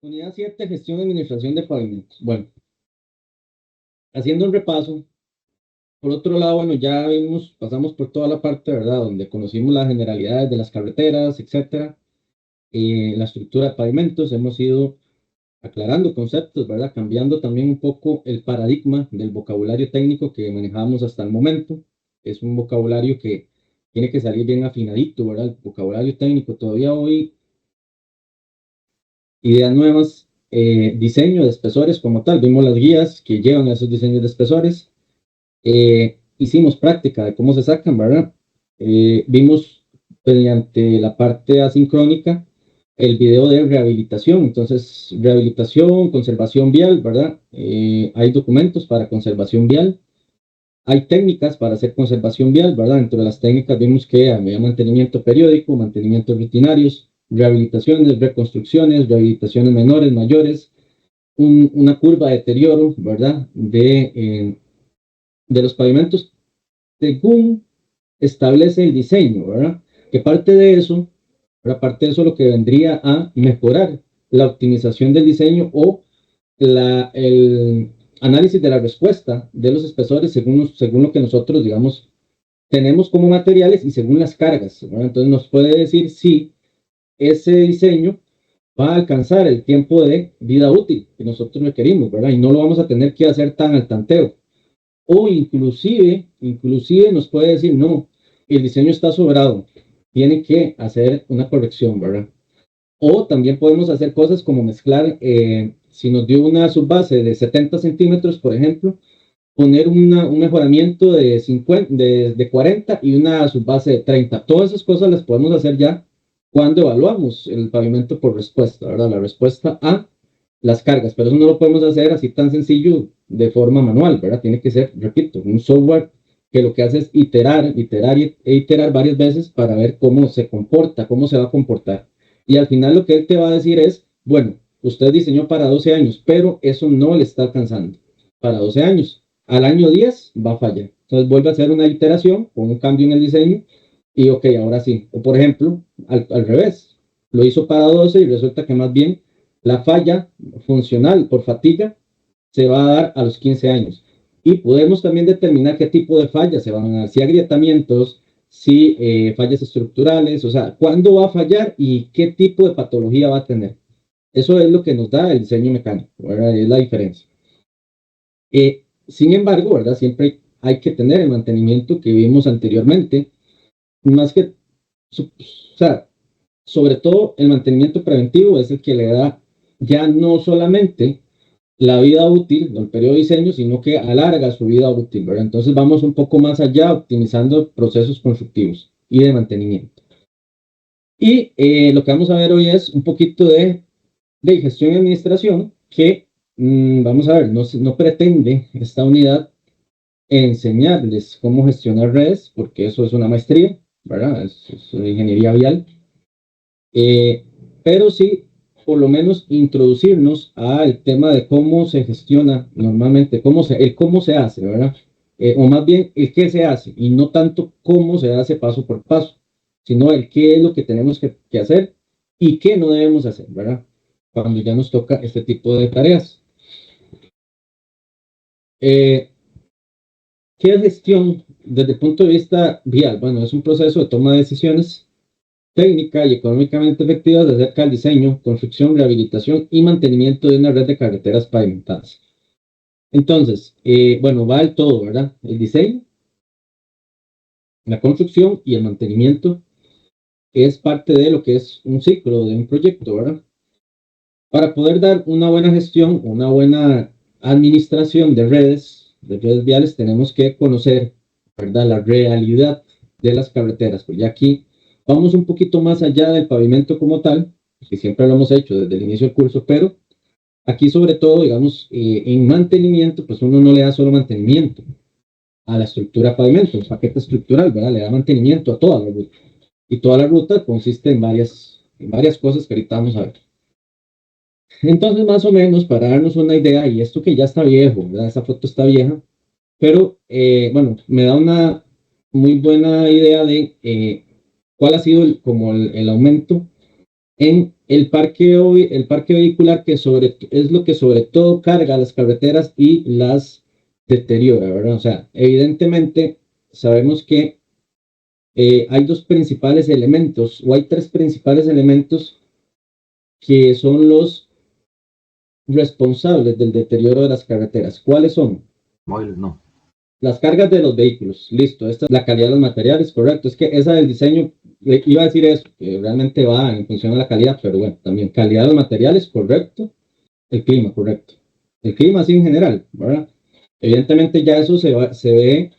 Unidad 7, gestión y administración de pavimentos. Bueno, haciendo un repaso, por otro lado, bueno, ya vimos, pasamos por toda la parte, ¿verdad? Donde conocimos las generalidades de las carreteras, etcétera, la estructura de pavimentos, hemos ido aclarando conceptos, ¿verdad? Cambiando también un poco el paradigma del vocabulario técnico que manejábamos hasta el momento. Es un vocabulario que tiene que salir bien afinadito, ¿verdad? El vocabulario técnico. Todavía hoy ideas nuevas, diseño de espesores como tal. Vimos las guías que llevan a esos diseños de espesores. Hicimos práctica de cómo se sacan, ¿verdad? Vimos mediante la parte asincrónica el video de rehabilitación. Entonces, rehabilitación, conservación vial, ¿verdad? Hay documentos para conservación vial. Hay técnicas para hacer conservación vial, ¿verdad? Dentro de las técnicas vimos que había mantenimiento periódico, mantenimientos rutinarios, rehabilitaciones, reconstrucciones, rehabilitaciones menores, mayores, una curva de deterioro, ¿verdad? De los pavimentos según establece el diseño, ¿verdad? Que parte de eso, parte de eso lo que vendría a mejorar la optimización del diseño o el análisis de la respuesta de los espesores según lo que nosotros, digamos, tenemos como materiales y según las cargas, ¿verdad? Entonces nos puede decir si ese diseño va a alcanzar el tiempo de vida útil que nosotros requerimos, ¿verdad? Y no lo vamos a tener que hacer tan al tanteo. O inclusive nos puede decir, no, el diseño está sobrado, tiene que hacer una corrección, ¿verdad? O también podemos hacer cosas como mezclar, si nos dio una subbase de 70 centímetros, por ejemplo, poner un mejoramiento de 50, de 40 y una subbase de 30. Todas esas cosas las podemos hacer ya cuando evaluamos el pavimento por respuesta, ¿verdad? La respuesta a las cargas, pero eso no lo podemos hacer así tan sencillo de forma manual, ¿verdad? Tiene que ser, repito, un software que lo que hace es iterar varias veces para ver cómo se comporta, cómo se va a comportar. Y al final lo que él te va a decir es, bueno, usted diseñó para 12 años, pero eso no le está alcanzando para 12 años. Al año 10 va a fallar. Entonces vuelve a hacer una iteración con un cambio en el diseño y ok, ahora sí. O por ejemplo, al revés, lo hizo para 12 y resulta que más bien la falla funcional por fatiga se va a dar a los 15 años. Y podemos también determinar qué tipo de fallas se van a dar, si agrietamientos, si fallas estructurales, o sea, cuándo va a fallar y qué tipo de patología va a tener. Eso es lo que nos da el diseño mecánico, ¿verdad? Es la diferencia. Sin embargo, ¿verdad? Siempre hay que tener el mantenimiento que vimos anteriormente, más que, o sea, sobre todo el mantenimiento preventivo es el que le da ya no solamente la vida útil del periodo de diseño, sino que alarga su vida útil, ¿verdad? Entonces vamos un poco más allá optimizando procesos constructivos y de mantenimiento. Y lo que vamos a ver hoy es un poquito de gestión y administración que, vamos a ver, no pretende esta unidad enseñarles cómo gestionar redes, porque eso es una maestría, ¿verdad? Es una ingeniería vial, pero sí, por lo menos introducirnos al tema de cómo se gestiona normalmente, cómo se hace, ¿verdad? O más bien el qué se hace, y no tanto cómo se hace paso por paso, sino el qué es lo que tenemos que hacer y qué no debemos hacer, ¿verdad? Cuando ya nos toca este tipo de tareas. Eh, ¿Qué es gestión desde el punto de vista vial? Bueno, es un proceso de toma de decisiones técnica y económicamente efectivas acerca del diseño, construcción, rehabilitación y mantenimiento de una red de carreteras pavimentadas. Entonces, bueno, va el todo, ¿verdad? El diseño, la construcción y el mantenimiento es parte de lo que es un ciclo de un proyecto, ¿verdad? Para poder dar una buena gestión, una buena administración de redes viales, tenemos que conocer, ¿verdad? La realidad de las carreteras. Pues ya aquí vamos un poquito más allá del pavimento como tal, que siempre lo hemos hecho desde el inicio del curso, pero aquí sobre todo, digamos, en mantenimiento, pues uno no le da solo mantenimiento a la estructura pavimento, el paquete estructural, ¿verdad? Le da mantenimiento a toda la ruta. Y toda la ruta consiste en varias cosas que ahorita vamos a ver. Entonces, más o menos, para darnos una idea, y esto que ya está viejo, ¿verdad? Esa foto está vieja, pero bueno, me da una muy buena idea de cuál ha sido como el aumento en el parque vehicular que es lo que sobre todo carga las carreteras y las deteriora, ¿verdad? O sea, evidentemente sabemos que hay dos principales elementos, o hay tres principales elementos que son los responsables del deterioro de las carreteras. ¿Cuáles son? Móviles no. Las cargas de los vehículos, listo. Esta es la calidad de los materiales, correcto. Es que esa del diseño, iba a decir eso, que realmente va en función de la calidad, pero bueno, también calidad de los materiales, correcto. El clima, correcto. El clima así en general, ¿verdad? Evidentemente ya eso se ve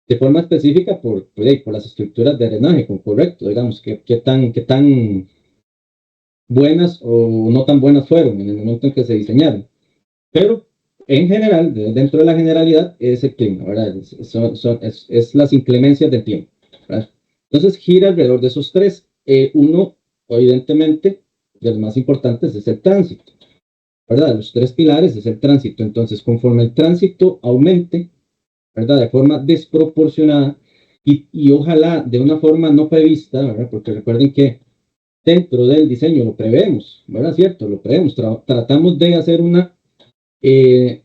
de forma específica por las estructuras de drenaje, correcto, digamos, qué tan buenas o no tan buenas fueron en el momento en que se diseñaron. Pero en general, dentro de la generalidad, es el clima, ¿verdad? Es las inclemencias del tiempo, ¿verdad? Entonces gira alrededor de esos tres. Uno, evidentemente, de los más importantes es el tránsito, ¿verdad? Los tres pilares es el tránsito. Entonces, conforme el tránsito aumente, ¿verdad? De forma desproporcionada y ojalá de una forma no prevista, ¿verdad? Porque recuerden que dentro del diseño lo prevemos, ¿verdad? Cierto, lo prevemos. Tratamos de hacer una, eh,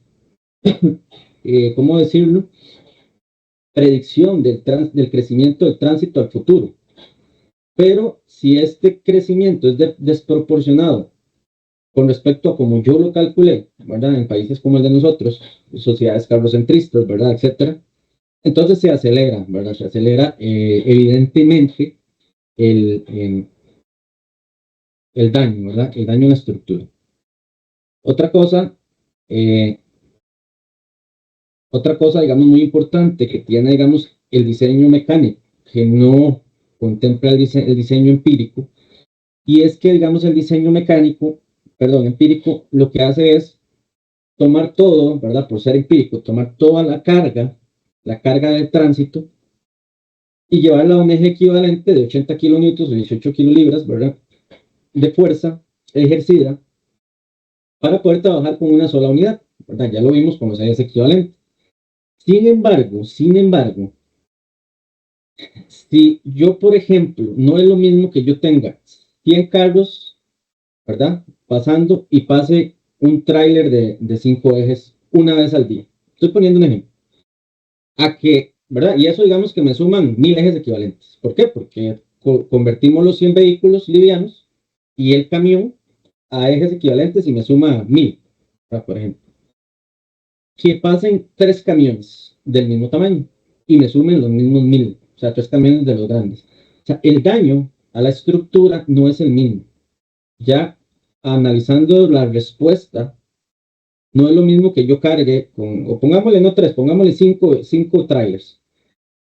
¿cómo decirlo? Predicción del crecimiento del tránsito al futuro. Pero si este crecimiento es desproporcionado con respecto a como yo lo calculé, ¿verdad? En países como el de nosotros, sociedades carrocentristas, ¿verdad? Etcétera. Entonces se acelera, ¿verdad? Se acelera evidentemente el, el daño, ¿verdad? El daño en la estructura. Otra cosa, eh, digamos, muy importante que tiene, digamos, el diseño mecánico, que no contempla el diseño empírico, y es que, digamos, el diseño mecánico, perdón, empírico, lo que hace es tomar todo, ¿verdad? Por ser empírico, tomar toda la carga del tránsito, y llevarla a un eje equivalente de 80 kilonewtons o 18 kilolibras, ¿verdad? De fuerza ejercida para poder trabajar con una sola unidad, ¿verdad? Ya lo vimos con los ejes equivalentes. Sin embargo, si yo, por ejemplo, no es lo mismo que yo tenga 100 carros, ¿verdad? Pasando y pase un tráiler de 5 ejes una vez al día. Estoy poniendo un ejemplo. A que, ¿verdad? Y eso digamos que me suman 1000 ejes equivalentes. ¿Por qué? Porque convertimos los 100 vehículos livianos y el camión a ejes equivalentes y me suma 1000, por ejemplo. Que pasen 3 camiones del mismo tamaño y me sumen los mismos 1000, o sea, 3 camiones de los grandes. O sea, el daño a la estructura no es el mismo. Ya analizando la respuesta, no es lo mismo que yo cargue con, o pongámosle no 3, pongámosle 5 trailers.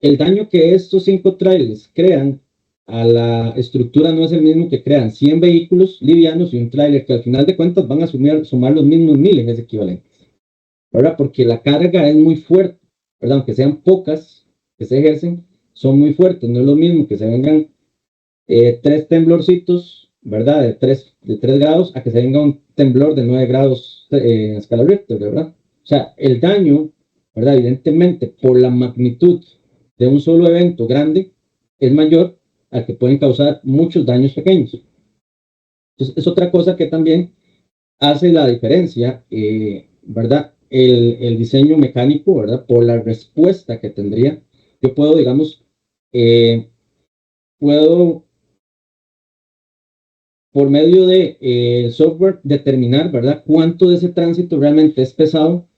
El daño que estos 5 trailers crean a la estructura no es el mismo que crean 100 vehículos livianos y un trailer que al final de cuentas van a sumar los mismos 1000 ejes equivalentes, ¿verdad? Porque la carga es muy fuerte, ¿verdad? Aunque sean pocas que se ejercen, son muy fuertes. No es lo mismo que se vengan 3 temblorcitos, ¿verdad? De tres grados a que se venga un temblor de 9 grados en escala Richter, ¿verdad? O sea, el daño, ¿verdad? Evidentemente, por la magnitud de un solo evento grande, es mayor al que pueden causar muchos daños pequeños. Entonces, es otra cosa que también hace la diferencia, ¿verdad? El diseño mecánico, ¿verdad? Por la respuesta que tendría. Yo puedo, digamos, eh, puedo por medio de software determinar, ¿verdad? Cuánto de ese tránsito realmente es pesado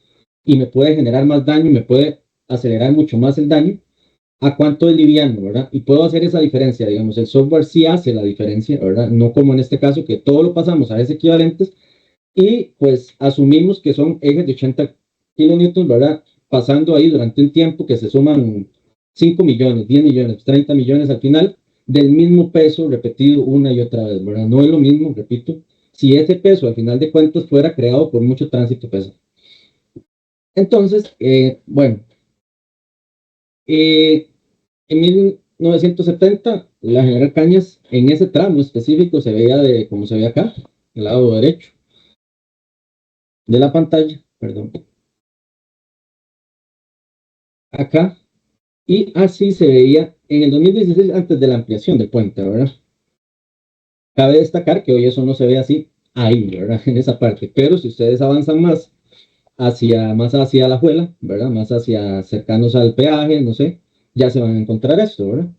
y me puede generar más daño, me puede acelerar mucho más el daño, a cuánto es liviano, ¿verdad? Y puedo hacer esa diferencia, digamos, el software sí hace la diferencia, ¿verdad? No como en este caso que todo lo pasamos a ejes equivalentes y pues asumimos que son ejes de 80 kilonewtons, ¿verdad? Pasando ahí durante un tiempo que se suman 5 millones, 10 millones, 30 millones al final del mismo peso repetido una y otra vez, ¿verdad? No es lo mismo, repito, si ese peso al final de cuentas fuera creado por mucho tránsito pesado. Entonces, bueno, en 1970, la General Cañas en ese tramo específico se veía de como se ve acá, el lado derecho de la pantalla, perdón, acá. Y así se veía en el 2016 antes de la ampliación del puente, ¿verdad? Cabe destacar que hoy eso no se ve así ahí, ¿verdad? En esa parte, pero si ustedes avanzan más hacia la Juela, ¿verdad? Más hacia cercanos al peaje, no sé, ya se van a encontrar esto, ¿verdad?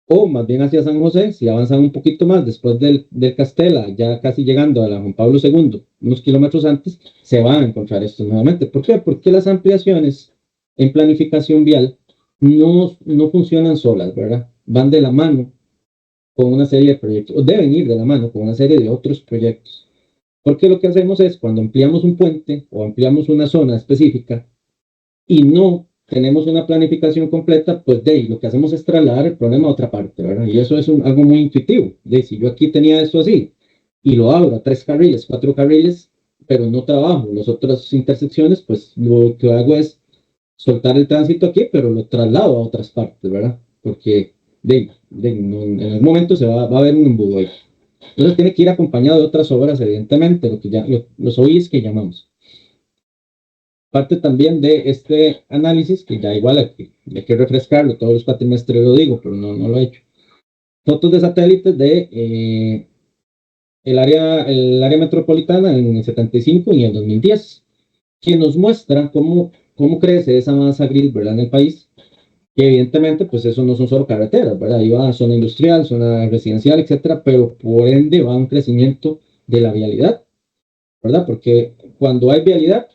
O más bien hacia San José, si avanzan un poquito más después del Castela, ya casi llegando a la Juan Pablo II, unos kilómetros antes, se van a encontrar esto nuevamente. ¿Por qué? Porque las ampliaciones en planificación vial no funcionan solas, ¿verdad? Van de la mano con una serie de proyectos, o deben ir de la mano con una serie de otros proyectos. Porque lo que hacemos es, cuando ampliamos un puente o ampliamos una zona específica y no tenemos una planificación completa, pues de ahí lo que hacemos es trasladar el problema a otra parte, ¿verdad? Y eso es algo muy intuitivo. De si yo aquí tenía esto así y lo abro a 3 carriles, 4 carriles, pero no trabajo las otras intersecciones, pues lo que hago es soltar el tránsito aquí, pero lo traslado a otras partes, ¿verdad? Porque en el momento va a haber un embudo ahí. Entonces tiene que ir acompañado de otras obras, evidentemente, los OIs que llamamos. Parte también de este análisis, que ya igual hay que refrescarlo, todos los cuatrimestres lo digo, pero no lo he hecho. Fotos de satélites de el área metropolitana en el 75 y en el 2010, que nos muestra cómo crece esa masa gris, ¿verdad? En el país. Y evidentemente, pues eso no son solo carreteras, ¿verdad? Ahí va zona industrial, zona residencial, etcétera, pero por ende va un crecimiento de la vialidad, ¿verdad? Porque cuando hay vialidad,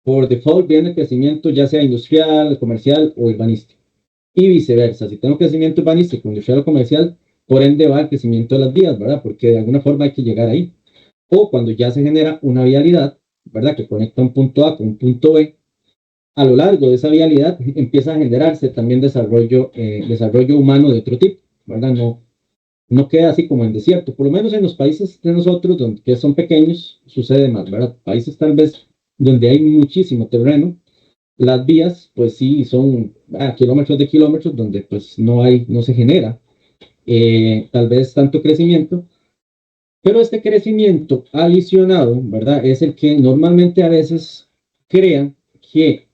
por default viene el crecimiento ya sea industrial, comercial o urbanístico. Y viceversa, si tengo crecimiento urbanístico, industrial o comercial, por ende va el crecimiento de las vías, ¿verdad? Porque de alguna forma hay que llegar ahí. O cuando ya se genera una vialidad, ¿verdad? Que conecta un punto A con un punto B, a lo largo de esa vialidad empieza a generarse también desarrollo humano de otro tipo, ¿verdad? No queda así como en desierto, por lo menos en los países de nosotros, que son pequeños, sucede más, ¿verdad? Países tal vez donde hay muchísimo terreno, las vías, pues sí, son kilómetros de kilómetros donde pues no se genera tal vez tanto crecimiento, pero este crecimiento adicionado, ¿verdad? Es el que normalmente a veces crea que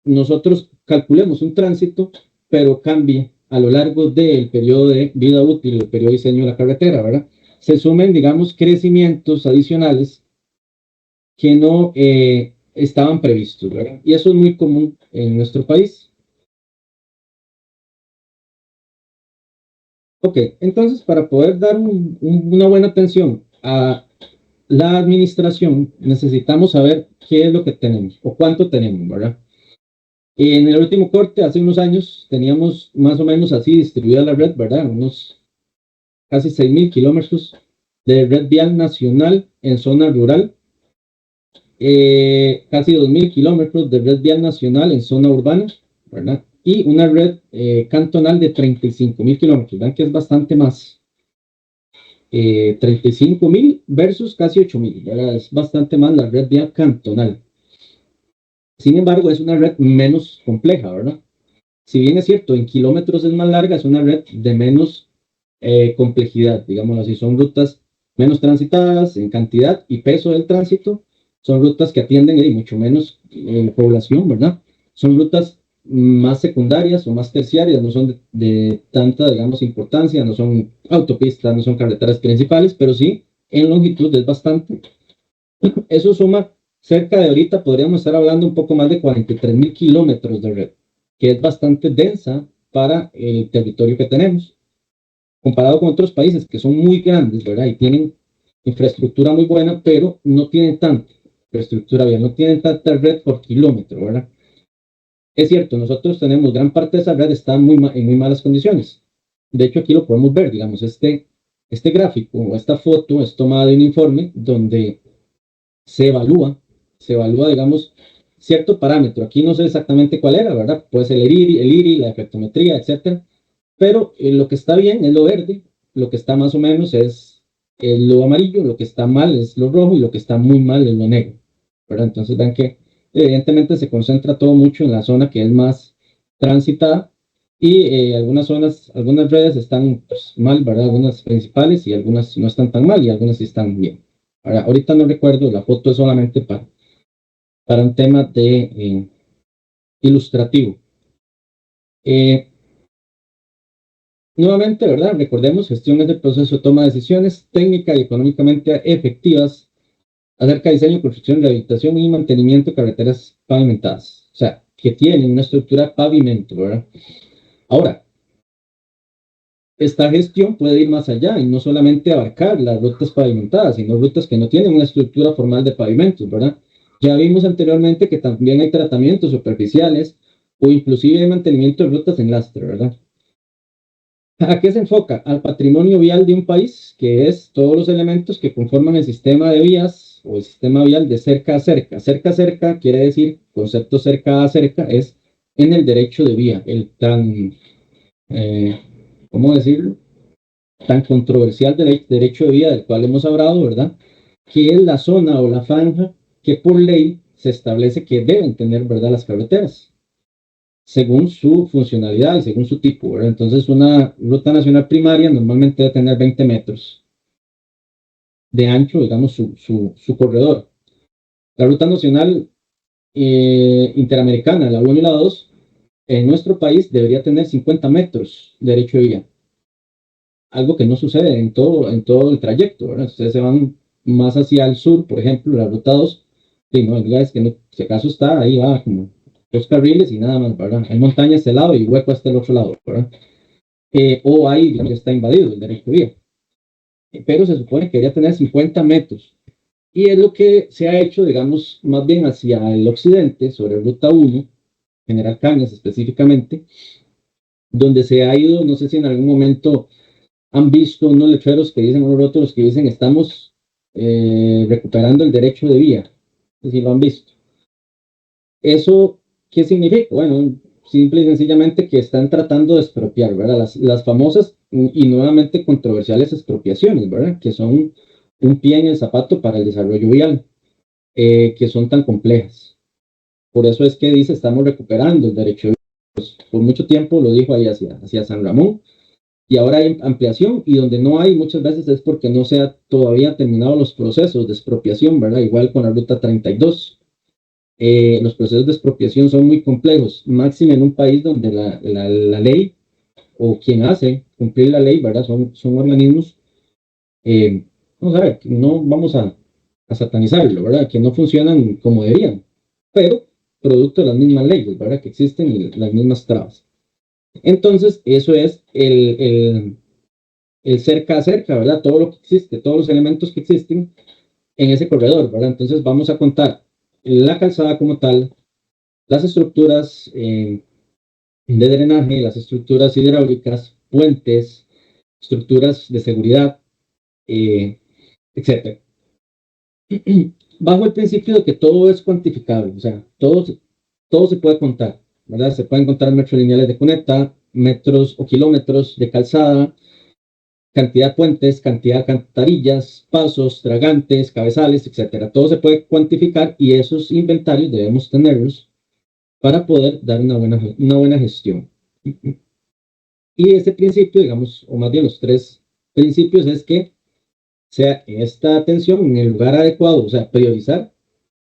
nosotros calculemos un tránsito, pero cambie a lo largo del periodo de vida útil, el periodo de diseño de la carretera, ¿verdad? Se sumen, digamos, crecimientos adicionales que no estaban previstos, ¿verdad? Y eso es muy común en nuestro país. Ok, entonces para poder dar una buena atención a la administración, necesitamos saber qué es lo que tenemos o cuánto tenemos, ¿verdad? En el último corte, hace unos años, teníamos más o menos así distribuida la red, ¿verdad? Unos casi 6.000 kilómetros de red vial nacional en zona rural, casi 2.000 kilómetros de red vial nacional en zona urbana, ¿verdad? Y una red cantonal de 35.000 kilómetros, ¿verdad? Que es bastante más. 35.000 versus casi 8.000, ¿verdad? Es bastante más la red vial cantonal. Sin embargo, es una red menos compleja, ¿verdad? Si bien es cierto, en kilómetros es más larga, es una red de menos complejidad, digámoslo así. Son rutas menos transitadas en cantidad y peso del tránsito. Son rutas que atienden mucho menos población, ¿verdad? Son rutas más secundarias o más terciarias, no son de tanta, digamos, importancia, no son autopistas, no son carreteras principales, pero sí en longitud es bastante. Eso suma cerca de ahorita, podríamos estar hablando un poco más de 43.000 kilómetros de red, que es bastante densa para el territorio que tenemos, comparado con otros países que son muy grandes, ¿verdad? Y tienen infraestructura muy buena, pero no tienen tanta infraestructura bien, no tienen tanta red por kilómetro, ¿verdad? Es cierto, nosotros tenemos gran parte de esa red está en muy malas condiciones. De hecho, aquí lo podemos ver, digamos, este gráfico o esta foto es tomada de un informe donde se evalúa, digamos, cierto parámetro. Aquí no sé exactamente cuál era, ¿verdad? Puede ser el IRI, la efectometría, etcétera. Pero lo que está bien es lo verde, lo que está más o menos es lo amarillo, lo que está mal es lo rojo y lo que está muy mal es lo negro, ¿verdad? Entonces ven que evidentemente se concentra todo mucho en la zona que es más transitada y algunas zonas, algunas redes están pues, mal, ¿verdad? Algunas principales y algunas no están tan mal y algunas sí están bien. Ahorita no recuerdo, la foto es solamente para un tema de ilustrativo. Eh, Nuevamente, ¿verdad? Recordemos, gestiones del proceso de toma de decisiones técnicas y económicamente efectivas acerca de diseño, construcción, rehabilitación y mantenimiento de carreteras pavimentadas. O sea, que tienen una estructura de pavimento, ¿verdad? Ahora, esta gestión puede ir más allá y no solamente abarcar las rutas pavimentadas, sino rutas que no tienen una estructura formal de pavimentos, ¿verdad? Ya vimos anteriormente que también hay tratamientos superficiales o inclusive hay mantenimiento de rutas en lastre, ¿verdad? ¿A qué se enfoca? Al patrimonio vial de un país, que es todos los elementos que conforman el sistema de vías o el sistema vial de cerca a cerca. Cerca a cerca quiere decir, concepto cerca a cerca, es en el derecho de vía, el tan, eh, ¿cómo decirlo? Tan controversial del derecho de vía del cual hemos hablado, ¿verdad? Que es la zona o la franja que por ley se establece que deben tener, ¿verdad? Las carreteras según su funcionalidad y según su tipo, ¿verdad? Entonces, una ruta nacional primaria normalmente debe tener 20 metros de ancho, digamos, su corredor. La ruta nacional interamericana, la 1 y la 2, en nuestro país debería tener 50 metros de derecho de vía, algo que no sucede en todo el trayecto, ¿verdad? Ustedes se van más hacia el sur, por ejemplo, la ruta 2, y no, es que no, si acaso está, ahí va como 2 carriles y nada más, ¿verdad? Hay montañas a este lado y hueco a este otro lado, ¿verdad? O ahí digamos, está invadido el derecho de vía. Pero se supone que debería tener 50 metros. Y es lo que se ha hecho, digamos, más bien hacia el occidente, sobre Ruta 1, General Cañas específicamente, donde se ha ido, no sé si en algún momento han visto unos letreros que dicen, unos rótulos que dicen, estamos recuperando el derecho de vía. No sé si lo han visto. ¿Eso qué significa? Bueno, simple y sencillamente que están tratando de expropiar, ¿verdad? Las famosas y nuevamente controversiales expropiaciones, ¿verdad? Que son un pie en el zapato para el desarrollo vial, que son tan complejas. Por eso es que dice, estamos recuperando el derecho de vía. Por mucho tiempo lo dijo ahí hacia San Ramón, y ahora hay ampliación, y donde no hay muchas veces es porque no se ha todavía terminado los procesos de expropiación, ¿verdad? Igual con la ruta 32. Los procesos de expropiación son muy complejos, máximo en un país donde la ley o quien hace cumplir la ley, ¿verdad? Son organismos, vamos a ver, no vamos a satanizarlo, ¿verdad? Que no funcionan como deberían, pero producto de las mismas leyes, ¿verdad? Que existen y las mismas trabas. Entonces, eso es el cerca a cerca, ¿verdad? Todo lo que existe, todos los elementos que existen en ese corredor, ¿verdad? Entonces, vamos a contar la calzada como tal, las estructuras de drenaje, las estructuras hidráulicas, puentes, estructuras de seguridad, etc. Bajo el principio de que todo es cuantificable, o sea, todo se puede contar, ¿verdad? Se pueden contar metros lineales de cuneta, metros o kilómetros de calzada, cantidad de puentes, cantidad de alcantarillas, pasos, dragantes, cabezales, etc. Todo se puede cuantificar y esos inventarios debemos tenerlos para poder dar una buena gestión. Y este principio, digamos, o más bien los tres principios, es que sea esta atención en el lugar adecuado, o sea, priorizar,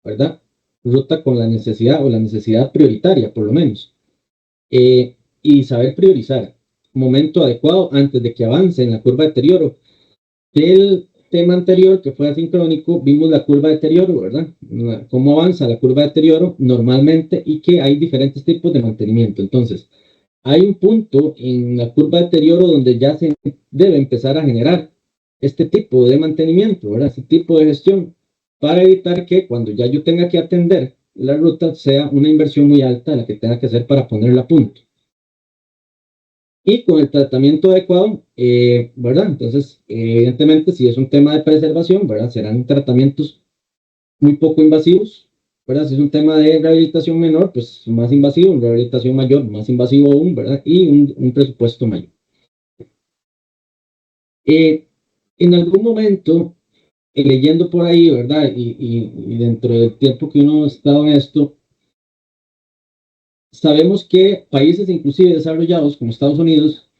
¿verdad? Ruta con la necesidad o la necesidad prioritaria, por lo menos. Y saber priorizar momento adecuado antes de que avance en la curva de deterioro. Del tema anterior, que fue asincrónico, vimos la curva de deterioro, ¿verdad? Cómo avanza la curva de deterioro normalmente y que hay diferentes tipos de mantenimiento. Entonces, hay un punto en la curva de deterioro donde ya se debe empezar a generar este tipo de mantenimiento, ¿verdad? Este tipo de gestión, para evitar que cuando ya yo tenga que atender la ruta sea una inversión muy alta la que tenga que hacer para ponerla a punto. Y con el tratamiento adecuado, ¿verdad? Entonces, evidentemente, si es un tema de preservación, ¿verdad? Serán tratamientos muy poco invasivos, ¿verdad? Si es un tema de rehabilitación menor, pues más invasivo, en rehabilitación mayor, más invasivo aún, ¿verdad? Y un presupuesto mayor. En algún momento, leyendo por ahí, ¿verdad? Y dentro del tiempo que uno ha estado en esto, sabemos que países inclusive desarrollados como Estados Unidos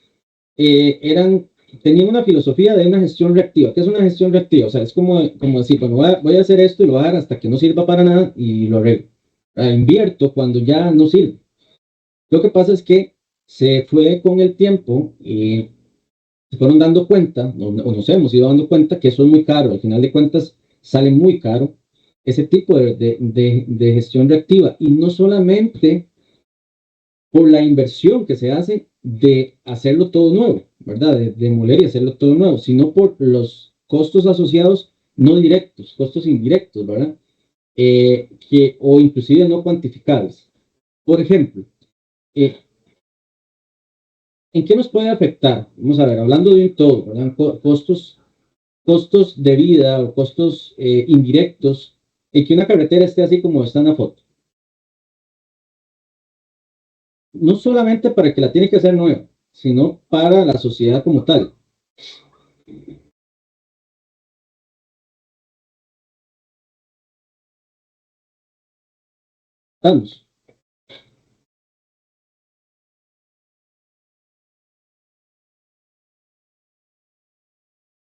tenían una filosofía de una gestión reactiva. ¿Qué es una gestión reactiva? O sea, es como decir, bueno, voy a hacer esto y lo voy a dar hasta que no sirva para nada y lo arreglo. Invierto cuando ya no sirve. Lo que pasa es que se fue con el tiempo se fueron dando cuenta, o nos hemos ido dando cuenta que eso es muy caro, al final de cuentas sale muy caro ese tipo de gestión reactiva, y no solamente por la inversión que se hace de hacerlo todo nuevo, ¿verdad? De demoler y hacerlo todo nuevo, sino por los costos asociados no directos, costos indirectos, ¿verdad? O inclusive no cuantificables. Por ejemplo, eh, ¿en qué nos puede afectar? Vamos a ver, hablando de un todo, ¿verdad? Costos de vida o costos indirectos, en que una carretera esté así como está en la foto. No solamente para que la tiene que hacer nueva, sino para la sociedad como tal. Vamos,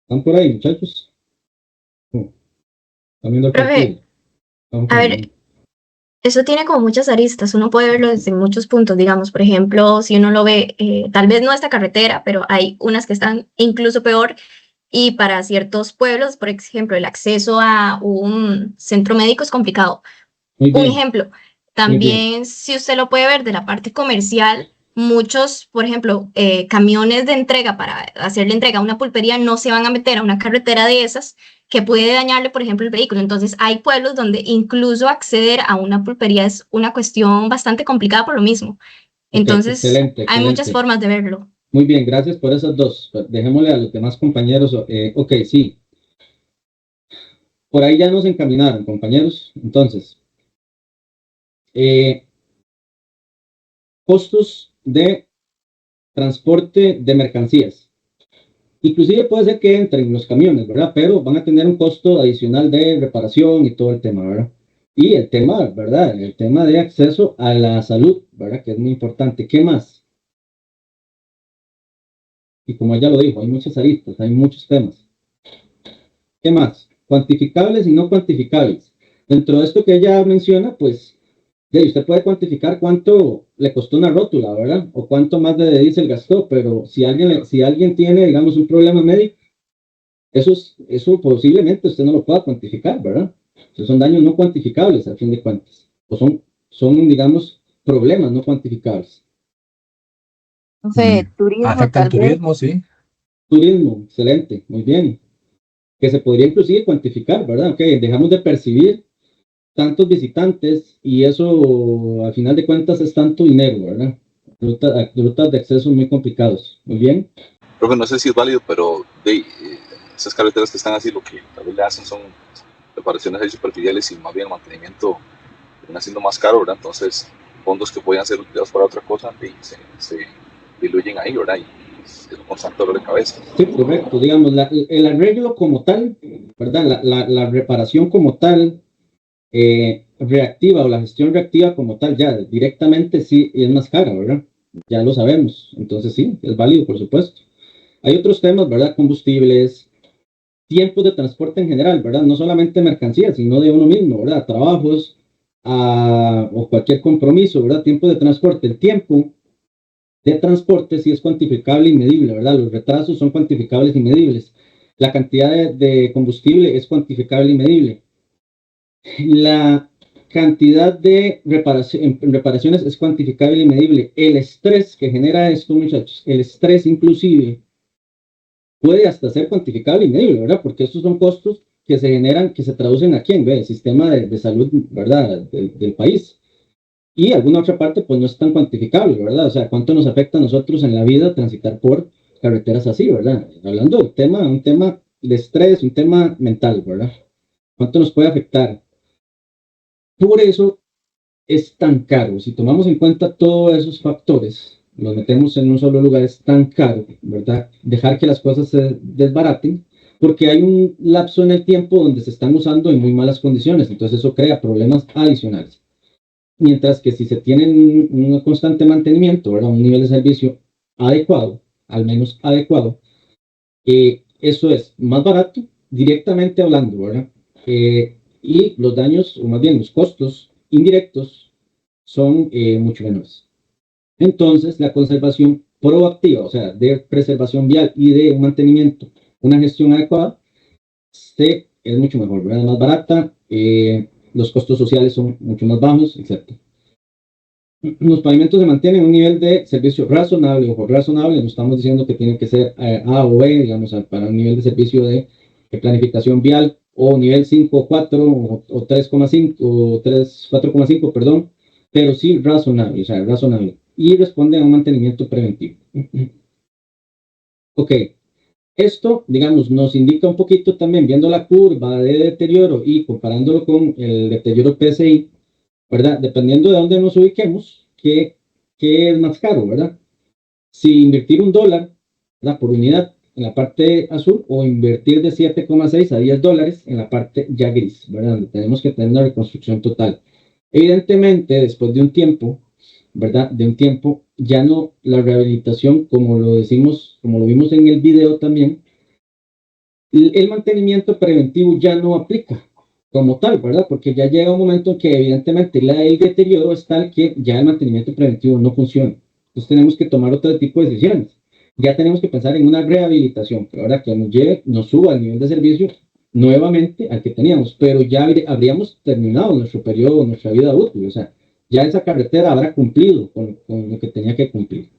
¿están por ahí, muchachos? No, están viendo el Profe, partido. Estamos a ver, caminando. eso tiene como muchas aristas, uno puede verlo desde muchos puntos, digamos, por ejemplo, si uno lo ve, tal vez no esta carretera, pero hay unas que están incluso peor y para ciertos pueblos, por ejemplo, el acceso a un centro médico es complicado. Muy Un bien, ejemplo, muy bien. también si usted lo puede ver de la parte comercial, muchos, por ejemplo, camiones de entrega para hacerle entrega a una pulpería no se van a meter a una carretera de esas que puede dañarle, por ejemplo, el vehículo. Entonces, hay pueblos donde incluso acceder a una pulpería es una cuestión bastante complicada por lo mismo. Ok, Entonces, excelente, hay muchas excelente. formas de verlo. Muy bien, gracias por esas dos. Dejémosle a los demás compañeros. Ok, sí, por ahí ya nos encaminaron, compañeros. Entonces, eh, costos de transporte de mercancías. Inclusive puede ser que entren los camiones, ¿verdad? Pero van a tener un costo adicional de reparación y todo el tema, ¿verdad? Y el tema, ¿verdad? El tema de acceso a la salud, ¿verdad? Que es muy importante. ¿Qué más? Y como ella lo dijo, hay muchas aristas, hay muchos temas. ¿Qué más? Cuantificables y no cuantificables. Dentro de esto que ella menciona, pues, usted puede cuantificar cuánto le costó una rótula, ¿verdad? O cuánto más de diésel gastó, pero si alguien tiene, digamos, un problema médico, eso posiblemente usted no lo pueda cuantificar, ¿verdad? Entonces son daños no cuantificables, al fin de cuentas. O digamos, problemas no cuantificables. No Mm, sé, turismo afecta el tal vez. turismo, sí. Turismo, excelente, muy bien. Que se podría inclusive cuantificar, ¿verdad? Ok, dejamos de percibir tantos visitantes y eso, al final de cuentas, es tanto dinero, ¿verdad? Rutas de acceso muy complicados. Muy bien. Profe, no sé si es válido, pero esas carreteras que están así, lo que tal vez le hacen son reparaciones ahí superficiales y más bien el mantenimiento viene siendo más caro, ¿verdad? Entonces, fondos que podían ser utilizados para otra cosa se diluyen ahí, ¿verdad? Y es un constante dolor de cabeza. Sí, correcto. Digamos, el arreglo como tal, ¿verdad? La reparación como tal, reactiva o la gestión reactiva como tal, ya directamente sí es más cara, ¿verdad? Ya lo sabemos. Entonces sí, es válido, por supuesto. Hay otros temas, ¿verdad? Combustibles, tiempos de transporte en general, ¿verdad? No solamente mercancías, sino de uno mismo, ¿verdad? Trabajos o cualquier compromiso, ¿verdad? Tiempo de transporte. El tiempo de transporte sí es cuantificable y medible, ¿verdad? Los retrasos son cuantificables y medibles. La cantidad de combustible es cuantificable y medible. La cantidad de reparaciones es cuantificable y medible. El estrés que genera esto, muchachos, el estrés inclusive puede hasta ser cuantificable y medible, ¿verdad? Porque estos son costos que se generan, que se traducen aquí en el sistema de salud, ¿verdad? Del país. Y alguna otra parte, pues no es tan cuantificable, ¿verdad? O sea, cuánto nos afecta a nosotros en la vida transitar por carreteras así, ¿verdad? Hablando del tema, un tema de estrés, un tema mental, ¿verdad? ¿Cuánto nos puede afectar? Por eso es tan caro. Si tomamos en cuenta todos esos factores, los metemos en un solo lugar, es tan caro, ¿verdad? Dejar que las cosas se desbaraten, porque hay un lapso en el tiempo donde se están usando en muy malas condiciones, entonces eso crea problemas adicionales. Mientras que si se tiene un constante mantenimiento, ¿verdad? Un nivel de servicio adecuado, al menos adecuado, eso es más barato, directamente hablando, ¿verdad? Y los daños, o más bien los costos indirectos, son mucho menores. Entonces, la conservación proactiva, o sea, de preservación vial y de un mantenimiento, una gestión adecuada, es mucho mejor, ¿verdad? Es más barata, los costos sociales son mucho más bajos, etc. Los pavimentos se mantienen en un nivel de servicio razonable, ojo, razonable, no estamos diciendo que tiene que ser A o B, digamos, para un nivel de servicio de planificación vial, o nivel 5 4 o 3,5 o 3, 4,5, perdón, pero sí razonable, o sea, razonable, y responde a un mantenimiento preventivo. Ok, esto, digamos, nos indica un poquito también, viendo la curva de deterioro y comparándolo con el deterioro PSI, ¿verdad? Dependiendo de dónde nos ubiquemos, qué es más caro, ¿verdad? Si invertir $1, ¿verdad? Por unidad en la parte azul o invertir de 7,6 a $10 en la parte ya gris, ¿verdad? Donde tenemos que tener una reconstrucción total. Evidentemente, después de un tiempo, ¿verdad? De un tiempo, ya no la rehabilitación, como lo decimos, como lo vimos en el video también, el mantenimiento preventivo ya no aplica como tal, ¿verdad? Porque ya llega un momento en que evidentemente el deterioro es tal que ya el mantenimiento preventivo no funciona. Entonces tenemos que tomar otro tipo de decisiones. Ya tenemos que pensar en una rehabilitación, que ahora que nos lleve, nos suba el nivel de servicio nuevamente al que teníamos, pero ya habríamos terminado nuestro periodo, nuestra vida útil, o sea, ya esa carretera habrá cumplido con lo que tenía que cumplir.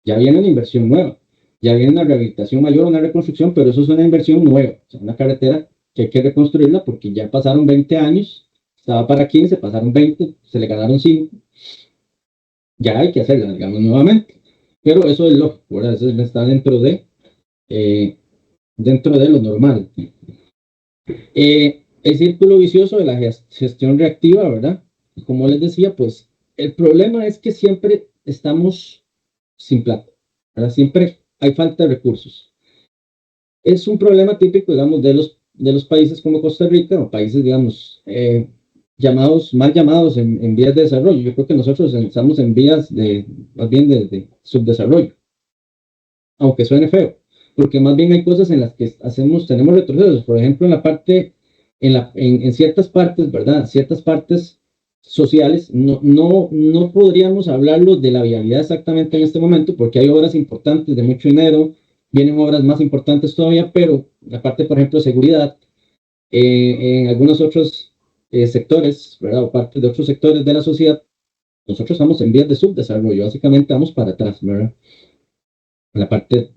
Ya viene una inversión nueva, ya viene una rehabilitación mayor, una reconstrucción, pero eso es una inversión nueva, o sea, una carretera que hay que reconstruirla porque ya pasaron 20 años, estaba para 15, pasaron 20, se le ganaron 5, ya hay que hacerla, digamos, nuevamente. Pero eso es lógico, ¿verdad? Eso está eh, dentro de lo normal. El círculo vicioso de la gestión reactiva, ¿verdad? Como les decía, pues el problema es que siempre estamos sin plata, ¿verdad? Siempre hay falta de recursos. Es un problema típico, digamos, de los países como Costa Rica, o países, digamos, mal llamados en vías de desarrollo. Yo creo que nosotros estamos en vías más bien de subdesarrollo, aunque suene feo, porque más bien hay cosas en las que tenemos retrocesos. Por ejemplo, en ciertas partes, ¿verdad? Ciertas partes sociales, no podríamos hablarlo de la viabilidad exactamente en este momento, porque hay obras importantes de mucho dinero, vienen obras más importantes todavía, pero la parte, por ejemplo, de seguridad, en algunos otros sectores, ¿verdad? O parte de otros sectores de la sociedad, nosotros estamos en vías de subdesarrollo, básicamente vamos para atrás, ¿verdad?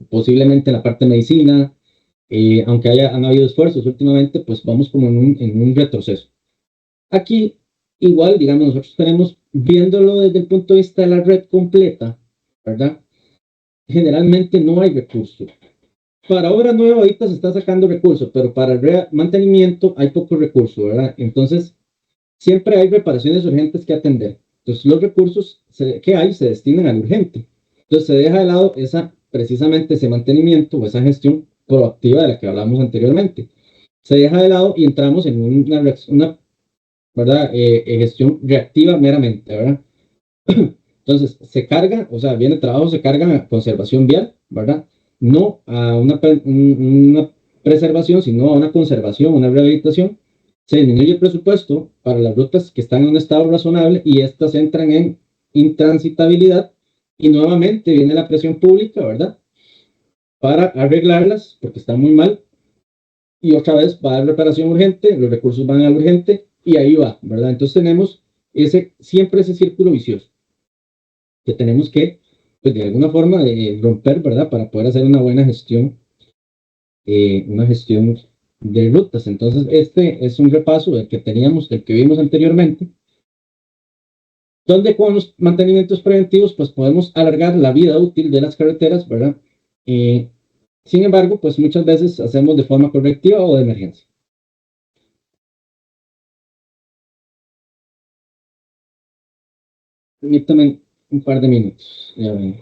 Posiblemente en la parte de medicina, aunque han habido esfuerzos últimamente, pues vamos como en un retroceso. Aquí, igual, digamos, nosotros tenemos, viéndolo desde el punto de vista de la red completa, ¿verdad? Generalmente no hay recursos. Para obra nueva ahorita se está sacando recursos, pero para el mantenimiento hay pocos recursos, ¿verdad? Entonces, siempre hay reparaciones urgentes que atender. Entonces, los recursos que hay se destinan al urgente. Entonces, se deja de lado precisamente ese mantenimiento o esa gestión proactiva de la que hablamos anteriormente. Se deja de lado y entramos en una ¿verdad? Gestión reactiva meramente, ¿verdad? Entonces, se carga, o sea, viene el trabajo, se carga a conservación vial, ¿verdad? No a una preservación, sino a una conservación, una rehabilitación. Se disminuye el presupuesto para las rutas que están en un estado razonable y estas entran en intransitabilidad y nuevamente viene la presión pública, ¿verdad? Para arreglarlas porque están muy mal y otra vez va a haber reparación urgente, los recursos van al urgente y ahí va, ¿verdad? Entonces tenemos siempre ese círculo vicioso que tenemos que, pues de alguna forma, romper, ¿verdad? Para poder hacer una gestión de rutas. Entonces, este es un repaso del que vimos anteriormente, donde con los mantenimientos preventivos, pues podemos alargar la vida útil de las carreteras, ¿verdad? Eh, Sin embargo, pues muchas veces hacemos de forma correctiva o de emergencia. Permítame un par de minutos. Ya ven.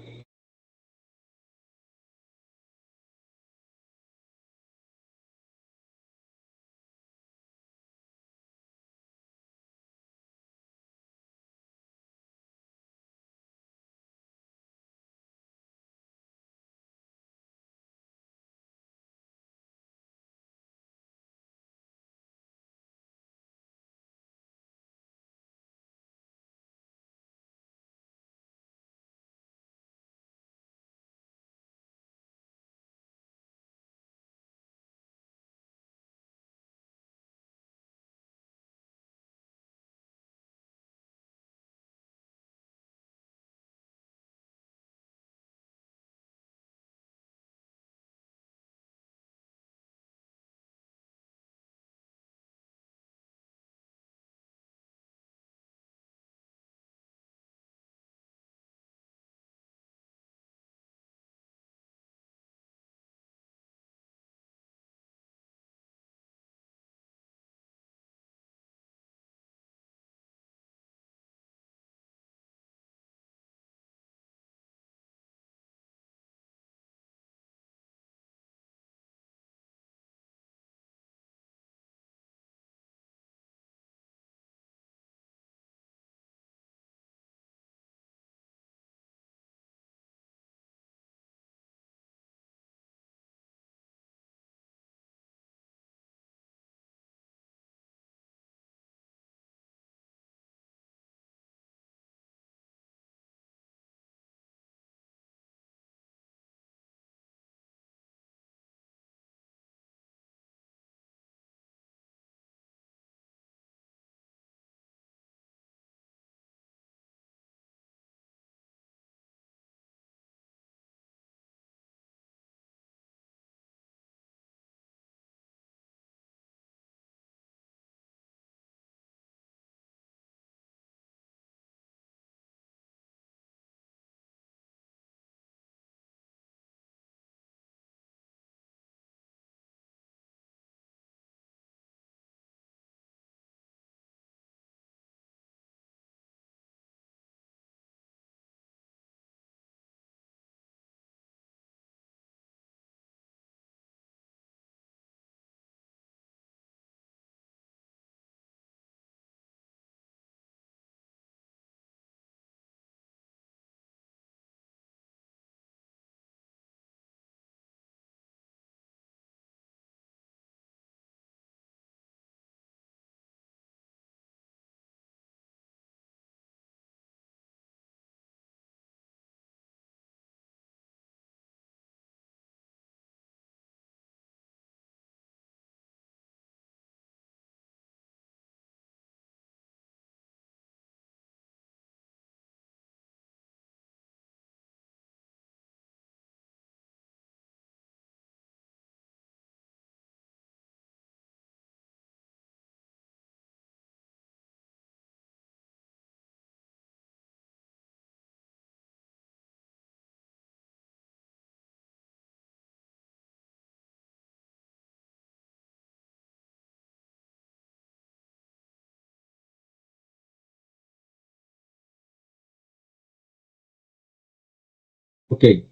Ok.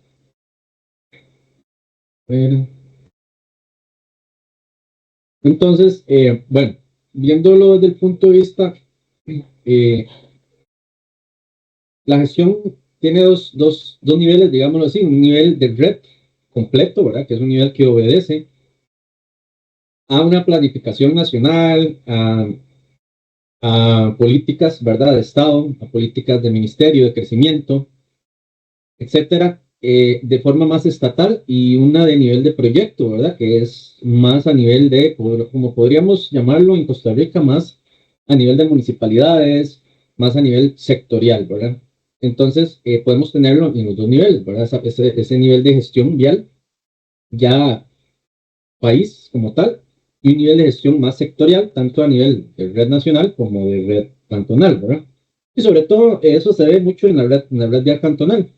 Bueno. Entonces, bueno, viéndolo desde el punto de vista, eh, la gestión tiene dos niveles, digámoslo así, un nivel de red completo, ¿verdad? Que es un nivel que obedece a una planificación nacional, a políticas, ¿verdad? De Estado, a políticas de ministerio, de crecimiento, etcétera, de forma más estatal y una de nivel de proyecto, ¿verdad? Que es más a nivel de, como podríamos llamarlo en Costa Rica, más a nivel de municipalidades, más a nivel sectorial, ¿verdad? Entonces, podemos tenerlo en los dos niveles, ¿verdad? Ese nivel de gestión vial, ya país como tal, y un nivel de gestión más sectorial, tanto a nivel de red nacional como de red cantonal, ¿verdad? Y sobre todo, eso se ve mucho en la red vial cantonal,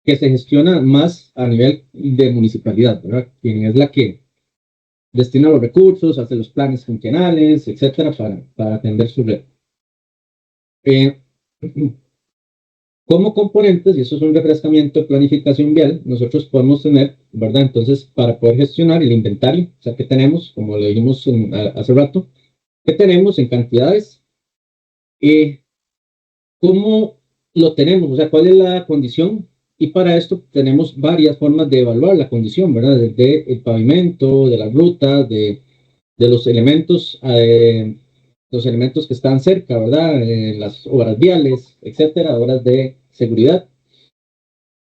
que se gestiona más a nivel de municipalidad, ¿verdad? Quien es la que destina los recursos, hace los planes quinquenales, etcétera, para atender su red. Como componentes, y eso es un refrescamiento de planificación vial, nosotros podemos tener, ¿verdad? Entonces, para poder gestionar el inventario, o sea, que tenemos, como lo dijimos hace rato, que tenemos en cantidades, cómo lo tenemos, o sea, cuál es la condición. Y para esto tenemos varias formas de evaluar la condición, ¿verdad? Desde el pavimento, de las rutas, de los elementos que están cerca, ¿verdad? Las obras viales, etcétera, obras de seguridad.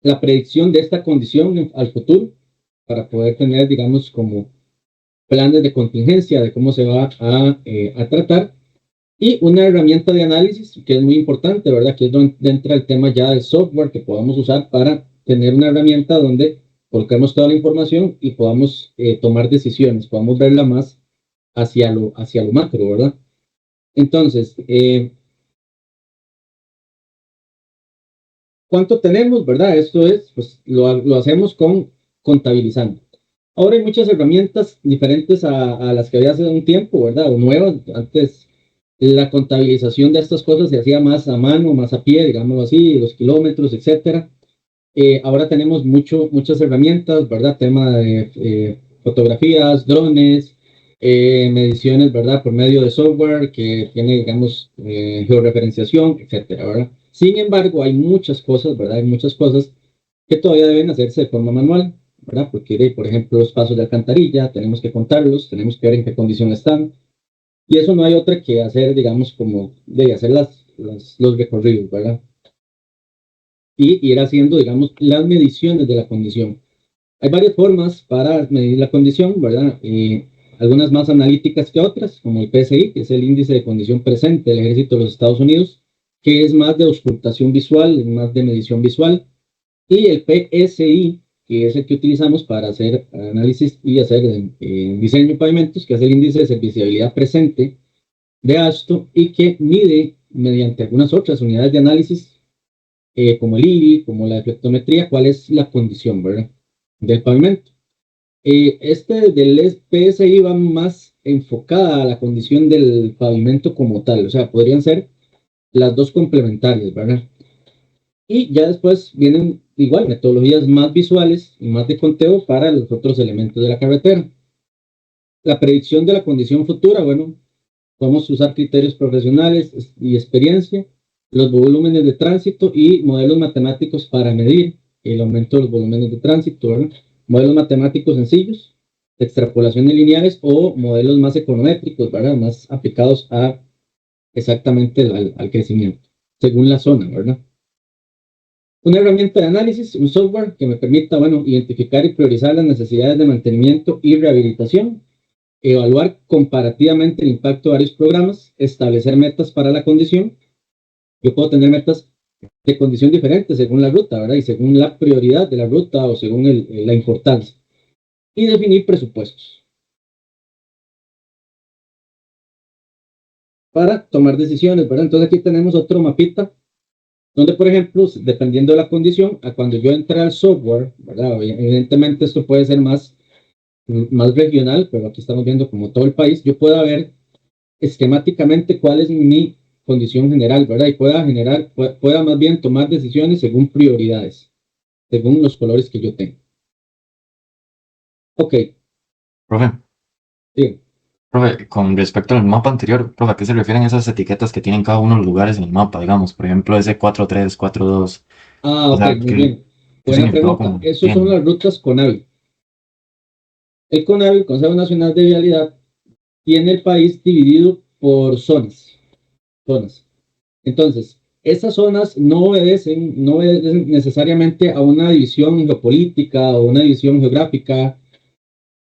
La predicción de esta condición al futuro para poder tener, digamos, como planes de contingencia de cómo se va a tratar. Y una herramienta de análisis que es muy importante, ¿verdad? Que es donde entra el tema ya del software que podamos usar para tener una herramienta donde coloquemos toda la información y podamos tomar decisiones, podamos verla más hacia lo macro, ¿verdad? Entonces, ¿cuánto tenemos, verdad? Esto es, pues lo hacemos contabilizando. Ahora hay muchas herramientas diferentes a las que había hace un tiempo, ¿verdad? O nuevas. Antes la contabilización de estas cosas se hacía más a mano, más a pie, digámoslo así, los kilómetros, etcétera. Ahora tenemos muchas herramientas, ¿verdad? Tema de fotografías, drones, mediciones, ¿verdad? Por medio de software que tiene, digamos, georreferenciación, etcétera, ¿verdad? Sin embargo, hay muchas cosas, ¿verdad? Hay muchas cosas que todavía deben hacerse de forma manual, ¿verdad? Porque, por ejemplo, los pasos de alcantarilla, tenemos que contarlos, tenemos que ver en qué condición están, y eso no hay otra que hacer, digamos, como de hacer los recorridos, ¿verdad? Y ir haciendo, digamos, las mediciones de la condición. Hay varias formas para medir la condición, ¿verdad? Algunas más analíticas que otras, como el PSI, que es el índice de condición presente del Ejército de los Estados Unidos, que es más de auscultación visual, más de medición visual, y el PSI, que es el que utilizamos para hacer análisis y hacer diseño de pavimentos, que es el índice de serviciabilidad presente de ASTO y que mide mediante algunas otras unidades de análisis, como el IRI, como la deflectometría, cuál es la condición, ¿verdad? Del pavimento. Este del PSI va más enfocada a la condición del pavimento como tal, o sea, podrían ser las dos complementarias, ¿verdad? Y ya después vienen igual metodologías más visuales y más de conteo para los otros elementos de la carretera. La predicción de la condición futura, bueno, podemos usar criterios profesionales y experiencia, los volúmenes de tránsito y modelos matemáticos para medir el aumento de los volúmenes de tránsito, ¿verdad? Modelos matemáticos sencillos, extrapolaciones lineales o modelos más econométricos, ¿verdad? Más aplicados a exactamente al crecimiento, según la zona, ¿verdad? Una herramienta de análisis, un software que me permita, bueno, identificar y priorizar las necesidades de mantenimiento y rehabilitación, evaluar comparativamente el impacto de varios programas, establecer metas para la condición. Yo puedo tener metas de condición diferente según la ruta, ¿verdad? Y según la prioridad de la ruta o según la importancia. Y definir presupuestos para tomar decisiones, ¿verdad? Entonces aquí tenemos otro mapita donde, por ejemplo, dependiendo de la condición, a cuando yo entre al software, ¿verdad? Evidentemente esto puede ser más regional, pero aquí estamos viendo como todo el país, yo pueda ver esquemáticamente cuál es mi condición general, ¿verdad? Y pueda más bien tomar decisiones según prioridades. según los colores que yo tengo. Ok, Profe, sí. profe, con respecto al mapa anterior, profe, ¿a qué se refieren esas etiquetas que tienen cada uno de los lugares en el mapa? Digamos, por ejemplo, ese 4-3, 4-2. O Ok, sea, muy bien. ¿qué Buena significado pregunta. como Esos son tiene? las rutas CONAVI. El CONAVI, el Consejo Nacional de Vialidad, tiene el país dividido por zonas. Entonces, esas zonas no obedecen necesariamente a una división geopolítica o una división geográfica.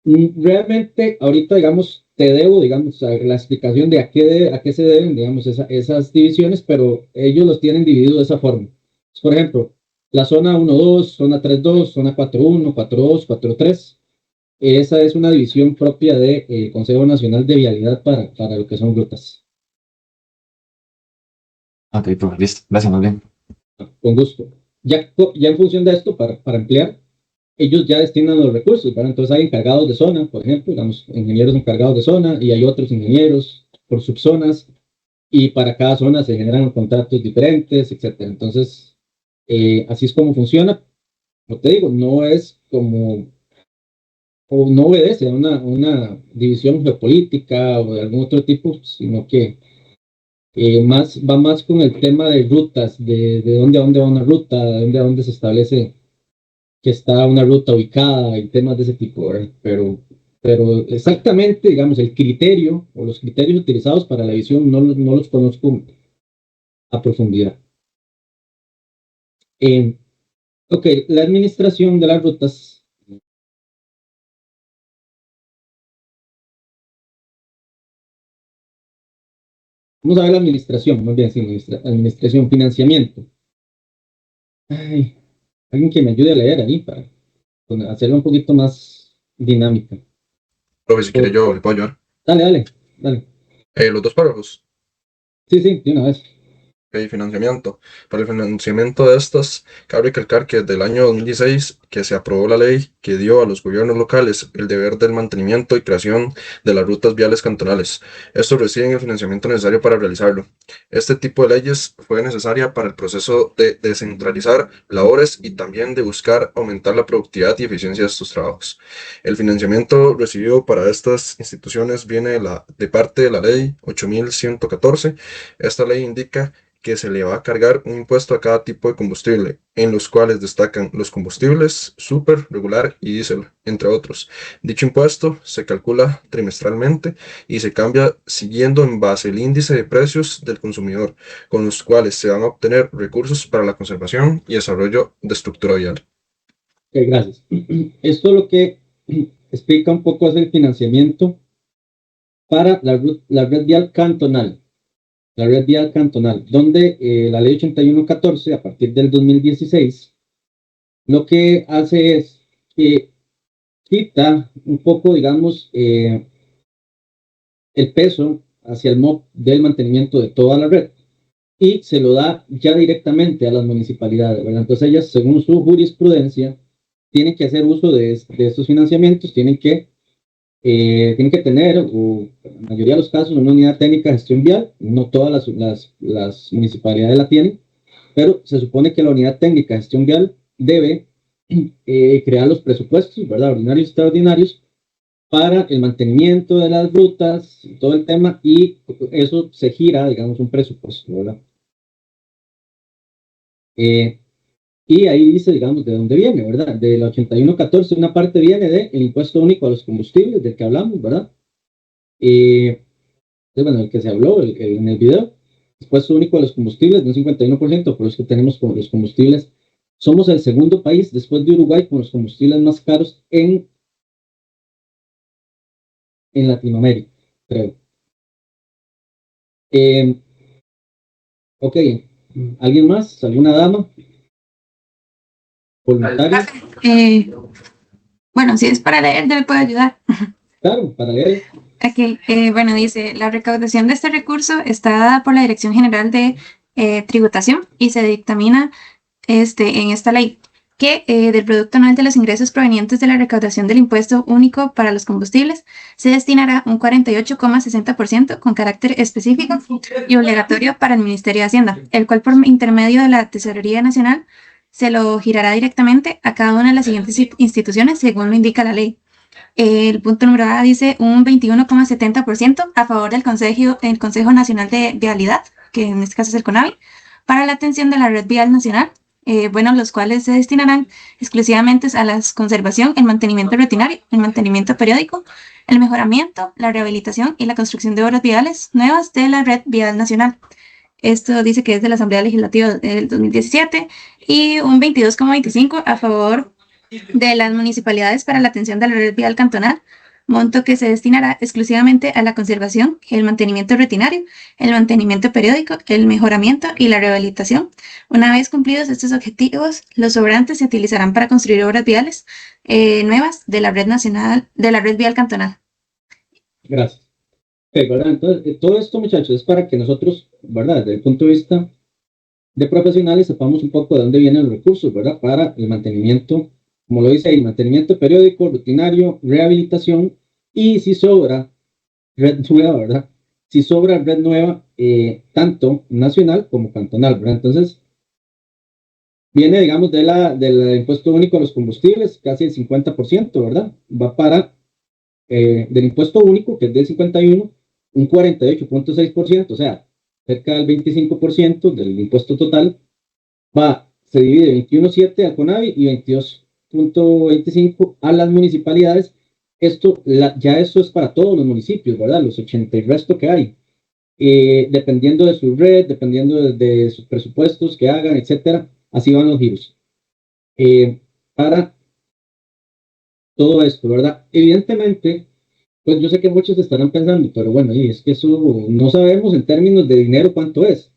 Realmente, ahorita, digamos, te debo, digamos, la explicación de a qué se deben, digamos, esas divisiones, pero ellos los tienen divididos de esa forma. Por ejemplo, la zona 1-2, zona 3-2, zona 4-1, 4-2, 4-3. Esa es una división propia del Consejo Nacional de Vialidad para lo que son rutas. Ok, profe, listo. Gracias, más bien. Con gusto. Ya en función de esto, para emplear, ellos ya destinan los recursos, ¿verdad? Entonces hay encargados de zona, por ejemplo, digamos, ingenieros encargados de zona, y hay otros ingenieros por subzonas, y para cada zona se generan contratos diferentes, etcétera. Entonces, así es como funciona. Como te digo, no es como, o no obedece a una división geopolítica o de algún otro tipo, sino que va más con el tema de rutas, de dónde a dónde va una ruta, de dónde a dónde se establece que está una ruta ubicada y temas de ese tipo, ¿verdad? Pero exactamente, digamos, el criterio o los criterios utilizados para la visión no los conozco a profundidad. Ok, la administración de las rutas. Vamos a ver la administración, más bien, sí, administración, financiamiento. Ay, alguien que me ayude a leer ahí para hacerla un poquito más dinámica. Profe, si quiere yo le puedo ayudar. Dale. Los dos párrafos. Sí, de una vez. Ok, financiamiento. Para el financiamiento de estas, cabe recalcar que desde el año 2016 que se aprobó la ley que dio a los gobiernos locales el deber del mantenimiento y creación de las rutas viales cantonales. Estos reciben el financiamiento necesario para realizarlo. Este tipo de leyes fue necesaria para el proceso de descentralizar labores y también de buscar aumentar la productividad y eficiencia de estos trabajos. El financiamiento recibido para estas instituciones viene de parte de la ley 8114. Esta ley indica que se le va a cargar un impuesto a cada tipo de combustible, en los cuales destacan los combustibles super, regular y diésel, entre otros. Dicho impuesto se calcula trimestralmente y se cambia siguiendo en base el índice de precios del consumidor, con los cuales se van a obtener recursos para la conservación y desarrollo de estructura vial. Ok, gracias. Esto lo que explica un poco es el financiamiento para la red vial cantonal. La red vial cantonal, donde la ley 8114, a partir del 2016, lo que hace es que quita un poco, digamos, el peso hacia el MOP del mantenimiento de toda la red y se lo da ya directamente a las municipalidades, ¿verdad? Entonces ellas, según su jurisprudencia, tienen que hacer uso de estos financiamientos, tienen que tener, o en la mayoría de los casos, una unidad técnica de gestión vial. No todas las municipalidades la tienen, pero se supone que la unidad técnica de gestión vial debe crear los presupuestos, ¿verdad? Ordinarios y extraordinarios para el mantenimiento de las rutas, todo el tema, y eso se gira, digamos, un presupuesto, ¿verdad? Y ahí dice, digamos, de dónde viene, ¿verdad? Del 8114, una parte viene del impuesto único a los combustibles, del que hablamos, ¿verdad? Bueno, el que se habló en el video, impuesto único a los combustibles de un 51%, por eso que tenemos con los combustibles. Somos el segundo país, después de Uruguay, con los combustibles más caros en Latinoamérica, creo. Ok, ¿alguien más? ¿Alguna dama? ¿Voluntaria? Bueno, si es para leer, me puede ayudar. Claro, para leer. Aquí, bueno, dice, la recaudación de este recurso está dada por la Dirección General de Tributación y se dictamina en esta ley que del producto anual de los ingresos provenientes de la recaudación del impuesto único para los combustibles se destinará un 48,60% con carácter específico y obligatorio para el Ministerio de Hacienda, el cual por intermedio de la Tesorería Nacional se lo girará directamente a cada una de las siguientes instituciones según lo indica la ley. El punto número A dice un 21,70% a favor del Consejo Nacional de Vialidad, que en este caso es el CONAVI, para la atención de la red vial nacional, los cuales se destinarán exclusivamente a la conservación, el mantenimiento rutinario, el mantenimiento periódico, el mejoramiento, la rehabilitación y la construcción de obras viales nuevas de la red vial nacional. Esto dice que es de la Asamblea Legislativa del 2017 y un 22,25% a favor de las municipalidades para la atención de la red vial cantonal, monto que se destinará exclusivamente a la conservación, el mantenimiento rutinario, el mantenimiento periódico, el mejoramiento y la rehabilitación. Una vez cumplidos estos objetivos, los sobrantes se utilizarán para construir obras viales nuevas de la red nacional, de la red vial cantonal. Gracias. Okay, ¿verdad? Entonces, todo esto, muchachos, es para que nosotros, ¿verdad? Desde el punto de vista de profesionales, sepamos un poco de dónde vienen los recursos, ¿verdad? Para el mantenimiento, como lo dice ahí, mantenimiento periódico, rutinario, rehabilitación, y si sobra red nueva, ¿verdad? Si sobra red nueva, tanto nacional como cantonal, ¿verdad? Entonces, viene, digamos, del impuesto único a los combustibles, casi el 50%, ¿verdad? Va para, del impuesto único, que es del 51%, un 48,6%, o sea, cerca del 25% del impuesto total, se divide 21,7 al CONAVI y 22,25 a las municipalidades. Ya eso es para todos los municipios, ¿verdad? Los 80 y resto que hay. Dependiendo de su red, dependiendo de sus presupuestos que hagan, etcétera, así van los giros. Para todo esto, ¿verdad? Evidentemente, pues yo sé que muchos estarán pensando, pero bueno, y es que eso no sabemos en términos de dinero cuánto es,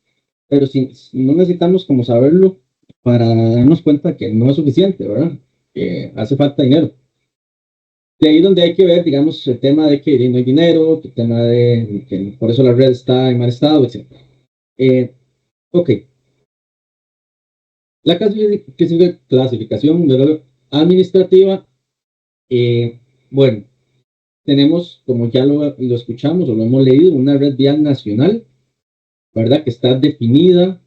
pero si no necesitamos como saberlo para darnos cuenta que no es suficiente, ¿verdad? Que hace falta dinero. De ahí donde hay que ver, digamos, el tema de que no hay dinero, el tema de que por eso la red está en mal estado, etc. Ok. La clasificación administrativa, bueno, tenemos, como ya lo escuchamos o lo hemos leído, una red vial nacional, ¿verdad? Que está definida,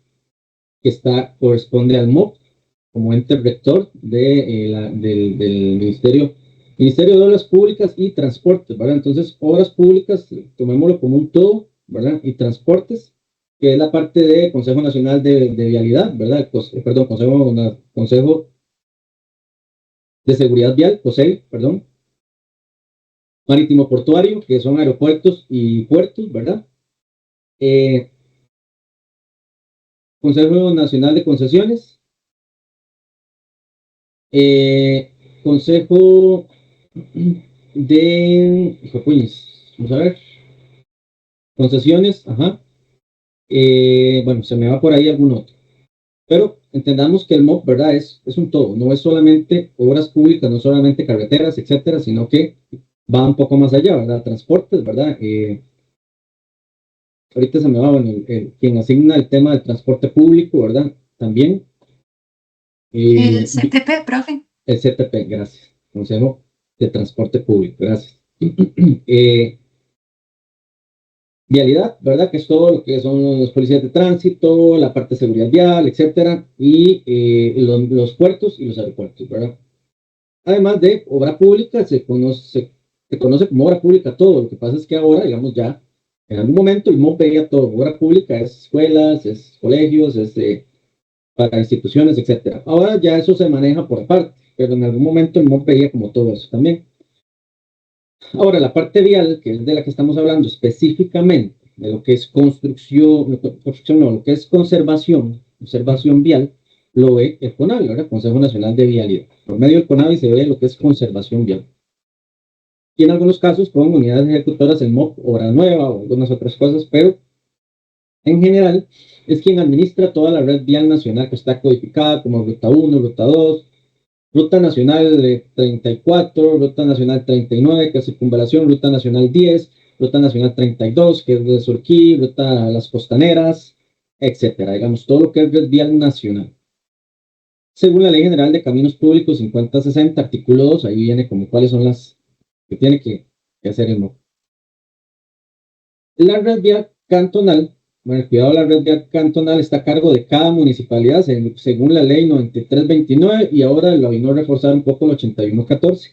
corresponde al MOP como ente rector del Ministerio de Obras Públicas y Transportes, ¿verdad? Entonces, obras públicas, tomémoslo como un todo, ¿verdad? Y transportes, que es la parte de Consejo Nacional de Vialidad, ¿verdad? Perdón, Consejo de Seguridad Vial, COSEV, perdón. Marítimo Portuario, que son aeropuertos y puertos, ¿verdad? Consejo Nacional de Concesiones, Consejo de, vamos a ver, concesiones, ajá. Bueno, se me va por ahí algún otro. Pero entendamos que el MOP, ¿verdad? Es un todo, no es solamente obras públicas, no solamente carreteras, etcétera, sino que va un poco más allá, ¿verdad? Transportes, ¿verdad? Ahorita se me va, bueno, quien asigna el tema del transporte público, ¿verdad? También. El CTP, profe. El CTP, gracias. Consejo de Transporte Público, gracias. Vialidad, ¿verdad? Que es todo lo que son los policías de tránsito, la parte de seguridad vial, etcétera, y los puertos y los aeropuertos, ¿verdad? Además de obra pública, se conoce como obra pública todo. Lo que pasa es que ahora, digamos, ya en algún momento el MOP veía todo. Obra pública es escuelas, es colegios, es para instituciones, etcétera. Ahora ya eso se maneja por aparte, pero en algún momento el MOP veía como todo eso también. Ahora, la parte vial, que es de la que estamos hablando específicamente, de lo que es lo que es conservación vial, lo ve el CONAVI, ¿verdad? Consejo Nacional de Vialidad. Por medio del CONAVI se ve lo que es conservación vial. Y en algunos casos con unidades ejecutoras, el MOP, obra nueva o algunas otras cosas, pero en general es quien administra toda la red vial nacional que está codificada como Ruta 1, Ruta 2, Ruta Nacional 34, Ruta Nacional 39, que es circunvalación, Ruta Nacional 10, Ruta Nacional 32, que es de Surquí, Ruta a las Costaneras, etcétera. Digamos, todo lo que es red vial nacional. Según la Ley General de Caminos Públicos 5060, artículo 2, ahí viene como cuáles son las que tiene que hacer el MOP. La red vial cantonal Bueno, el cuidado de la red vial cantonal está a cargo de cada municipalidad según la ley 9329 y ahora lo vino a reforzar un poco el 8114,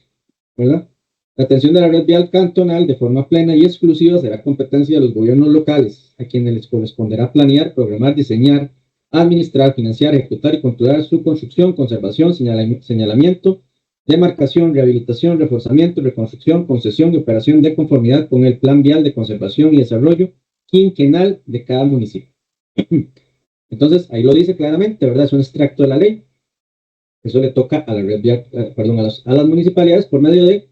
¿verdad? La atención de la red vial cantonal de forma plena y exclusiva será competencia de los gobiernos locales, a quienes les corresponderá planear, programar, diseñar, administrar, financiar, ejecutar y controlar su construcción, conservación, señalamiento, demarcación, rehabilitación, reforzamiento, reconstrucción, concesión y operación de conformidad con el plan vial de conservación y desarrollo quinquenal de cada municipio. Entonces, ahí lo dice claramente, ¿verdad? Es un extracto de la ley. Eso le toca a la red vial, a las municipalidades por medio de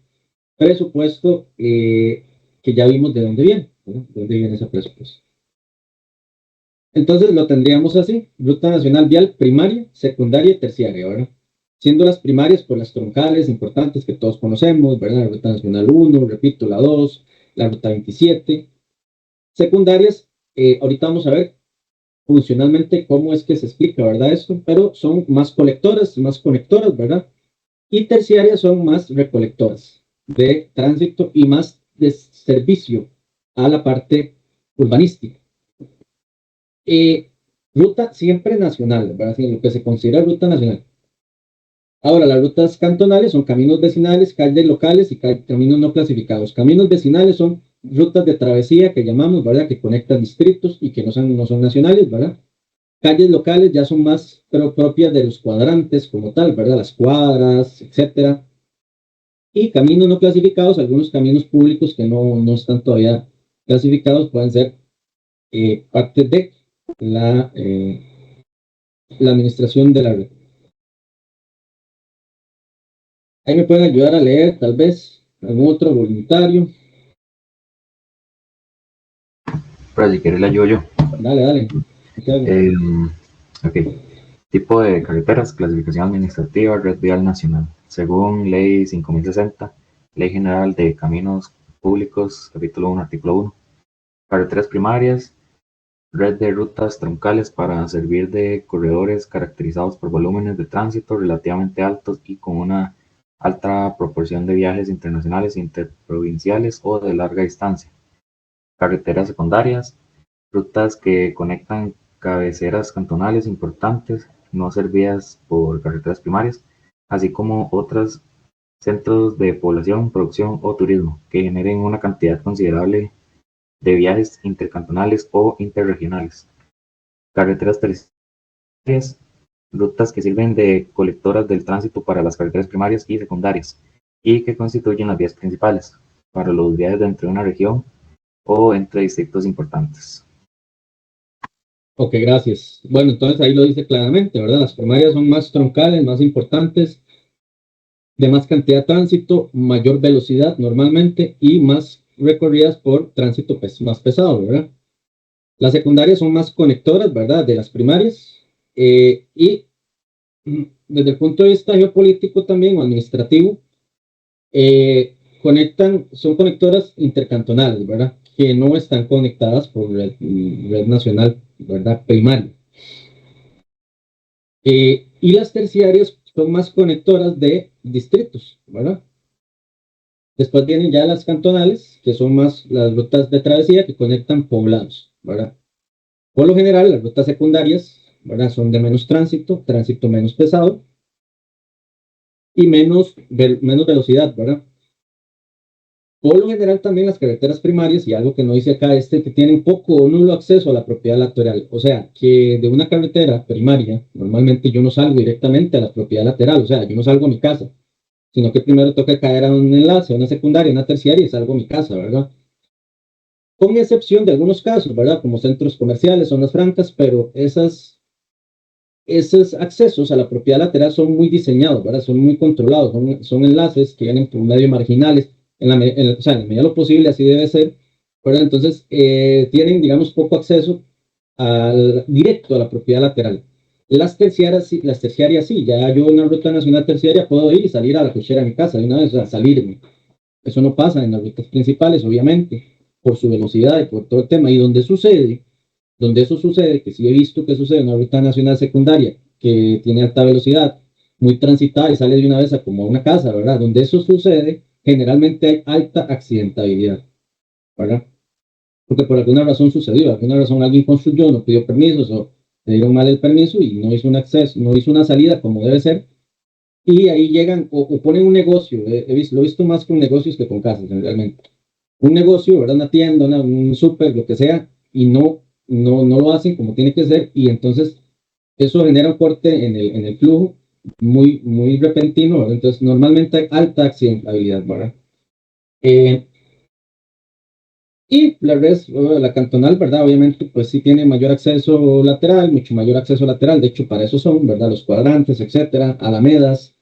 presupuesto que ya vimos de dónde viene, ¿verdad? ¿De dónde viene ese presupuesto? Entonces lo tendríamos así: Ruta Nacional Vial primaria, secundaria y terciaria, ¿verdad? Siendo las primarias por las troncales importantes que todos conocemos, ¿verdad? La Ruta Nacional 1, repito, la 2, la Ruta 27. Secundarias, ahorita vamos a ver funcionalmente cómo es que se explica, ¿verdad? Esto, pero son más colectoras, más conectoras, ¿verdad? Y terciarias son más recolectoras de tránsito y más de servicio a la parte urbanística. Ruta siempre nacional, ¿verdad? Así, lo que se considera ruta nacional. Ahora, las rutas cantonales son caminos vecinales, calles locales y caminos no clasificados. Caminos vecinales son rutas de travesía que llamamos, ¿verdad? Que conectan distritos y que no son nacionales, ¿verdad? Calles locales ya son más propias de los cuadrantes como tal, ¿verdad? Las cuadras, etcétera. Y caminos no clasificados, algunos caminos públicos que no están todavía clasificados pueden ser parte de la administración de la red. Ahí me pueden ayudar a leer, tal vez, algún otro voluntario. Pero si quieres la ayudo yo. Dale. Ok. Tipo de carreteras, clasificación administrativa, red vial nacional. Según Ley 5060, Ley General de Caminos Públicos, capítulo 1, artículo 1. Carreteras primarias, red de rutas troncales para servir de corredores caracterizados por volúmenes de tránsito relativamente altos y con una alta proporción de viajes internacionales, interprovinciales o de larga distancia. Carreteras secundarias, rutas que conectan cabeceras cantonales importantes no servidas por carreteras primarias, así como otros centros de población, producción o turismo que generen una cantidad considerable de viajes intercantonales o interregionales. Carreteras terciarias, rutas que sirven de colectoras del tránsito para las carreteras primarias y secundarias y que constituyen las vías principales para los viajes dentro de una región o entre distritos importantes. Ok, gracias. Bueno, entonces ahí lo dice claramente, ¿verdad? Las primarias son más troncales, más importantes, de más cantidad de tránsito, mayor velocidad normalmente y más recorridas por tránsito más pesado, ¿verdad? Las secundarias son más conectoras, ¿verdad? De las primarias y desde el punto de vista geopolítico también o administrativo, son conectoras intercantonales, ¿verdad? Que no están conectadas por red nacional, ¿verdad? Primaria. Y las terciarias son más conectoras de distritos, ¿verdad? Después vienen ya las cantonales, que son más las rutas de travesía que conectan poblados, ¿verdad? Por lo general, las rutas secundarias, ¿verdad? Son de menos tránsito menos pesado y menos velocidad, ¿verdad? Por lo general también las carreteras primarias, y algo que no dice acá, que tienen poco o nulo acceso a la propiedad lateral. O sea, que de una carretera primaria, normalmente yo no salgo directamente a la propiedad lateral, o sea, yo no salgo a mi casa, sino que primero toca caer a un enlace, a una secundaria, a una terciaria y salgo a mi casa, ¿verdad? Con excepción de algunos casos, ¿verdad? Como centros comerciales, zonas francas, pero esos accesos a la propiedad lateral son muy diseñados, ¿verdad? Son muy controlados, son enlaces que vienen por medio marginales, o sea, en la medida de lo posible, así debe ser, ¿verdad? Entonces, tienen, digamos, poco acceso directo a la propiedad lateral. Las terciarias sí, ya yo en una ruta nacional terciaria puedo ir y salir a la cochera de mi casa de una vez, o sea, salirme. Eso no pasa en las rutas principales, obviamente, por su velocidad y por todo el tema. Y donde eso sucede, que sí he visto que sucede en una ruta nacional secundaria, que tiene alta velocidad, muy transitada y sale de una vez a como a una casa, ¿verdad? Donde eso sucede, generalmente hay alta accidentabilidad, ¿verdad? porque por alguna razón sucedió, por alguna razón alguien construyó, no pidió permisos o le dieron mal el permiso y no hizo un acceso, no hizo una salida como debe ser, y ahí llegan o ponen un negocio, lo he visto más con negocios que con casas, realmente. Un negocio, ¿verdad? Una tienda, un súper, lo que sea, y no lo hacen como tiene que ser, y entonces eso genera un corte en el flujo muy repentino, ¿verdad? Entonces normalmente hay alta accidentabilidad, ¿verdad? Y la red, la cantonal, ¿verdad? Obviamente, pues sí tiene mayor acceso lateral, mucho mayor acceso lateral. De hecho, para eso son, ¿verdad? Los cuadrantes, etcétera, alamedas,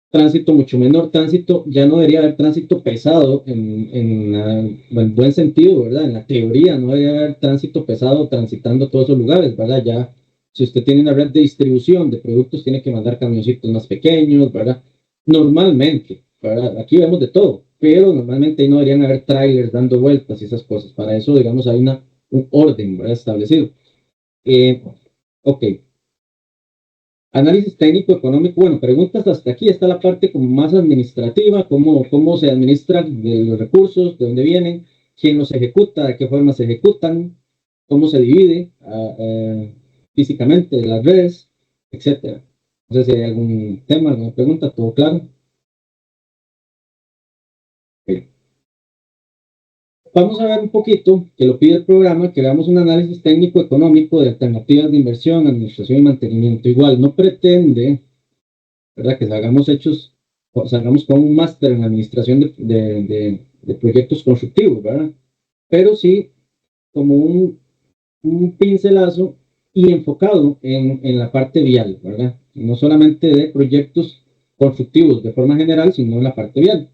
tránsito mucho menor. Tránsito, ya no debería haber tránsito pesado en buen sentido, ¿verdad? En la teoría, no debería haber tránsito pesado transitando todos esos lugares, ¿verdad? Ya, si usted tiene una red de distribución de productos, tiene que mandar camioncitos más pequeños, ¿verdad? Normalmente, ¿verdad? Aquí vemos de todo, pero normalmente no deberían haber trailers dando vueltas y esas cosas. Para eso, digamos, hay un orden, ¿verdad? Establecido. Ok. Análisis técnico económico. Bueno, preguntas hasta aquí. Está la parte como más administrativa, cómo se administran los recursos, de dónde vienen, quién los ejecuta, de qué forma se ejecutan, cómo se divide físicamente las redes, etcétera. No sé si hay algún tema, alguna pregunta, todo claro. Okay. Vamos a ver un poquito, que lo pide el programa, que veamos un análisis técnico económico de alternativas de inversión, administración y mantenimiento. Igual, no pretende, ¿verdad?, que salgamos con un máster en administración de proyectos constructivos, ¿verdad? Pero sí como un pincelazo y enfocado en la parte vial, ¿verdad? No solamente de proyectos constructivos de forma general, sino en la parte vial.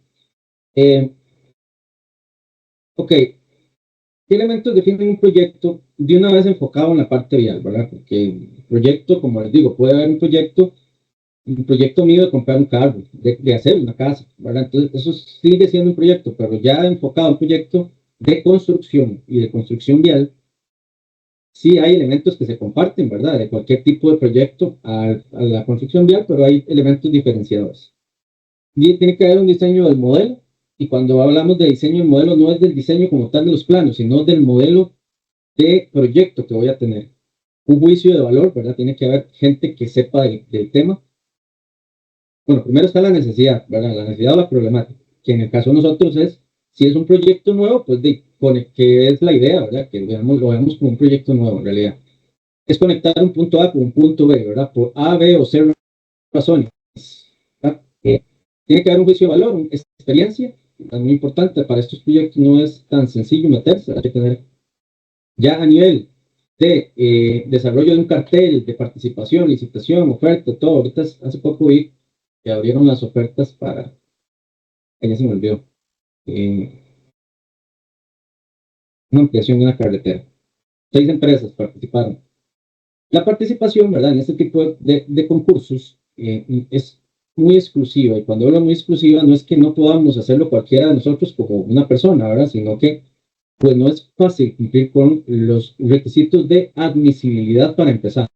Ok, ¿qué elementos definen un proyecto de una vez enfocado en la parte vial, ¿verdad? Porque el proyecto, como les digo, puede haber un proyecto mío de comprar un carro, de hacer una casa, ¿verdad? Entonces, eso sigue siendo un proyecto, pero ya enfocado en un proyecto de construcción y de construcción vial, sí hay elementos que se comparten, ¿verdad? De cualquier tipo de proyecto a la construcción vial, pero hay elementos diferenciados. Y tiene que haber un diseño del modelo, y cuando hablamos de diseño del modelo, no es del diseño como tal de los planos, sino del modelo de proyecto que voy a tener. Un juicio de valor, ¿verdad? Tiene que haber gente que sepa del tema. Bueno, primero está la necesidad, ¿verdad? La necesidad o la problemática, que en el caso de nosotros es, si es un proyecto nuevo, pues que es la idea, ¿verdad? Que lo veamos como un proyecto nuevo, en realidad. Es conectar un punto A con un punto B, ¿verdad? Por A, B o C razones. Tiene que haber un juicio de valor, una experiencia, es muy importante. Para estos proyectos no es tan sencillo meterse, hay que tener ya a nivel de desarrollo de un cartel, de participación, licitación, oferta, todo. Ahorita hace poco vi que abrieron las ofertas para, ya se me olvidó, una ampliación de una carretera. 6 empresas participaron. La participación, ¿verdad?, en este tipo de concursos es muy exclusiva, y cuando hablo muy exclusiva no es que no podamos hacerlo cualquiera de nosotros como una persona, ¿verdad?, sino que pues no es fácil cumplir con los requisitos de admisibilidad para empezar.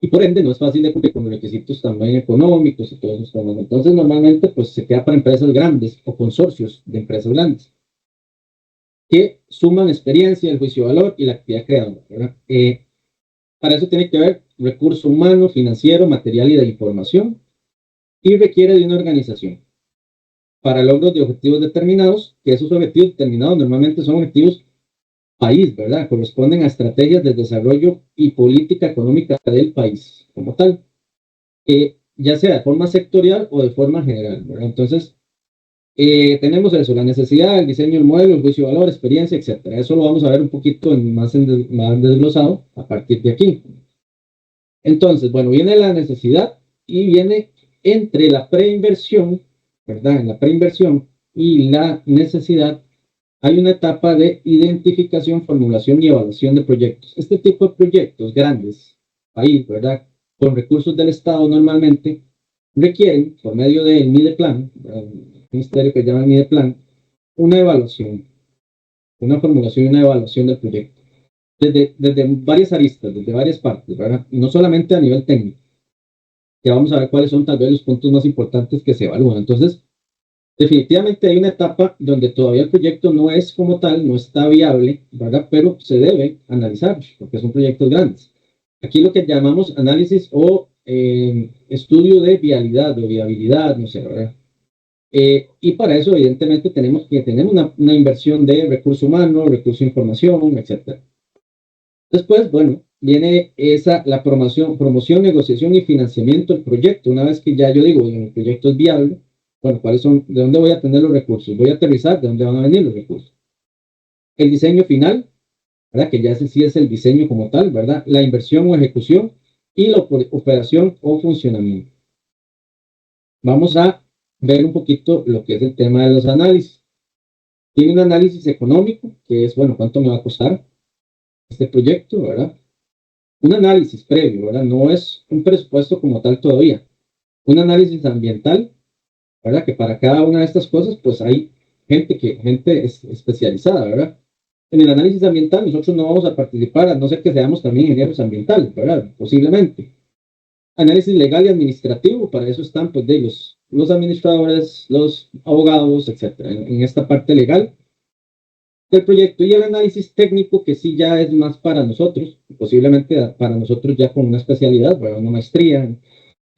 Y por ende no es fácil de cumplir con los requisitos también económicos y todos esos temas. Entonces normalmente pues se queda para empresas grandes o consorcios de empresas grandes que suman experiencia, el juicio de valor y la actividad creadora, ¿verdad? Para eso tiene que haber recurso humano, financiero, material y de información, y requiere de una organización para logros de objetivos determinados, que esos objetivos determinados normalmente son objetivos país, ¿verdad? Corresponden a estrategias de desarrollo y política económica del país como tal, ya sea de forma sectorial o de forma general, ¿verdad? Entonces, tenemos eso, la necesidad, el diseño del modelo, el juicio de valor, experiencia, etcétera. Eso lo vamos a ver un poquito más desglosado a partir de aquí. Entonces, bueno, viene la necesidad y viene entre la preinversión, ¿verdad? En la preinversión y la necesidad hay una etapa de identificación, formulación y evaluación de proyectos. Este tipo de proyectos grandes, país, ¿verdad?, con recursos del Estado normalmente, requieren, por medio del MIDEPLAN, el ministerio que llama MIDEPLAN, una evaluación, una formulación y una evaluación del proyecto. Desde varias aristas, desde varias partes, ¿verdad? Y no solamente a nivel técnico, que vamos a ver cuáles son tal vez los puntos más importantes que se evalúan. Entonces, Definitivamente hay una etapa donde todavía el proyecto no es como tal, no está viable, ¿verdad? Pero se debe analizar porque son proyectos grandes. Aquí lo que llamamos análisis o estudio de vialidad o viabilidad, no sé, ¿verdad? Y para eso, evidentemente, tenemos que tener una inversión de recurso humano, recurso de información, etc. Después, bueno, viene la promoción, negociación y financiamiento del proyecto. Una vez que ya yo digo, el proyecto es viable, bueno, ¿cuáles son? ¿De dónde voy a tener los recursos? Voy a aterrizar, ¿de dónde van a venir los recursos? El diseño final, ¿verdad? Que ya ese sí es el diseño como tal, ¿verdad? La inversión o ejecución y la operación o funcionamiento. Vamos a ver un poquito lo que es el tema de los análisis. Tiene un análisis económico, que es, bueno, ¿cuánto me va a costar este proyecto, verdad? Un análisis previo, ¿verdad? No es un presupuesto como tal todavía. Un análisis ambiental, ¿verdad? Que para cada una de estas cosas, pues hay gente especializada, ¿verdad? En el análisis ambiental nosotros no vamos a participar, a no ser que seamos también ingenieros ambientales, ¿verdad? Posiblemente. Análisis legal y administrativo, para eso están pues de los administradores, los abogados, etcétera, en esta parte legal del proyecto. Y el análisis técnico, que sí ya es más para nosotros, posiblemente para nosotros ya con una especialidad, ¿verdad? Una maestría,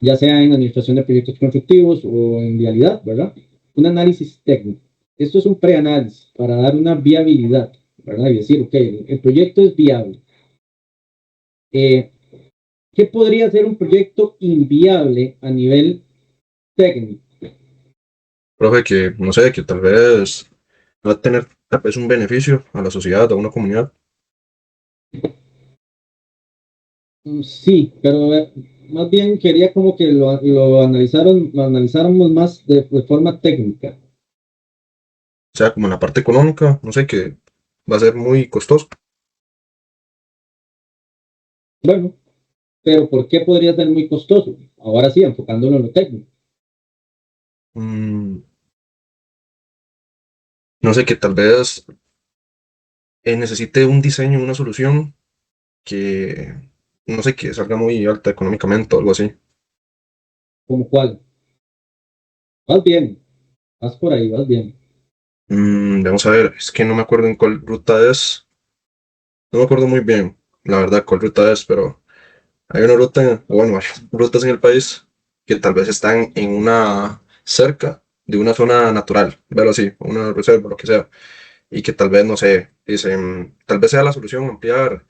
ya sea en administración de proyectos constructivos o en vialidad, ¿verdad? Un análisis técnico. Esto es un preanálisis para dar una viabilidad, ¿verdad? Y decir, ok, el proyecto es viable. ¿Qué podría ser un proyecto inviable a nivel técnico? Profe, que no sé, que tal vez va a tener tal vez un beneficio a la sociedad, a una comunidad. Sí, pero más bien quería como que lo analizáramos más de forma técnica. O sea, como en la parte económica, no sé, que va a ser muy costoso. Bueno, pero ¿por qué podría ser muy costoso? Ahora sí, enfocándolo en lo técnico. Mm, no sé, que tal vez necesite un diseño, una solución que, no sé, que salga muy alta económicamente o algo así. ¿Cómo cuál? Vas bien, vas por ahí, vas bien. Vamos a ver, es que no me acuerdo en cuál ruta es. No me acuerdo muy bien, la verdad, cuál ruta es, pero hay una ruta, o bueno, hay rutas en el país que tal vez están en una cerca de una zona natural, verlo así, una reserva, lo que sea, y que tal vez, no sé, dicen, tal vez sea la solución ampliar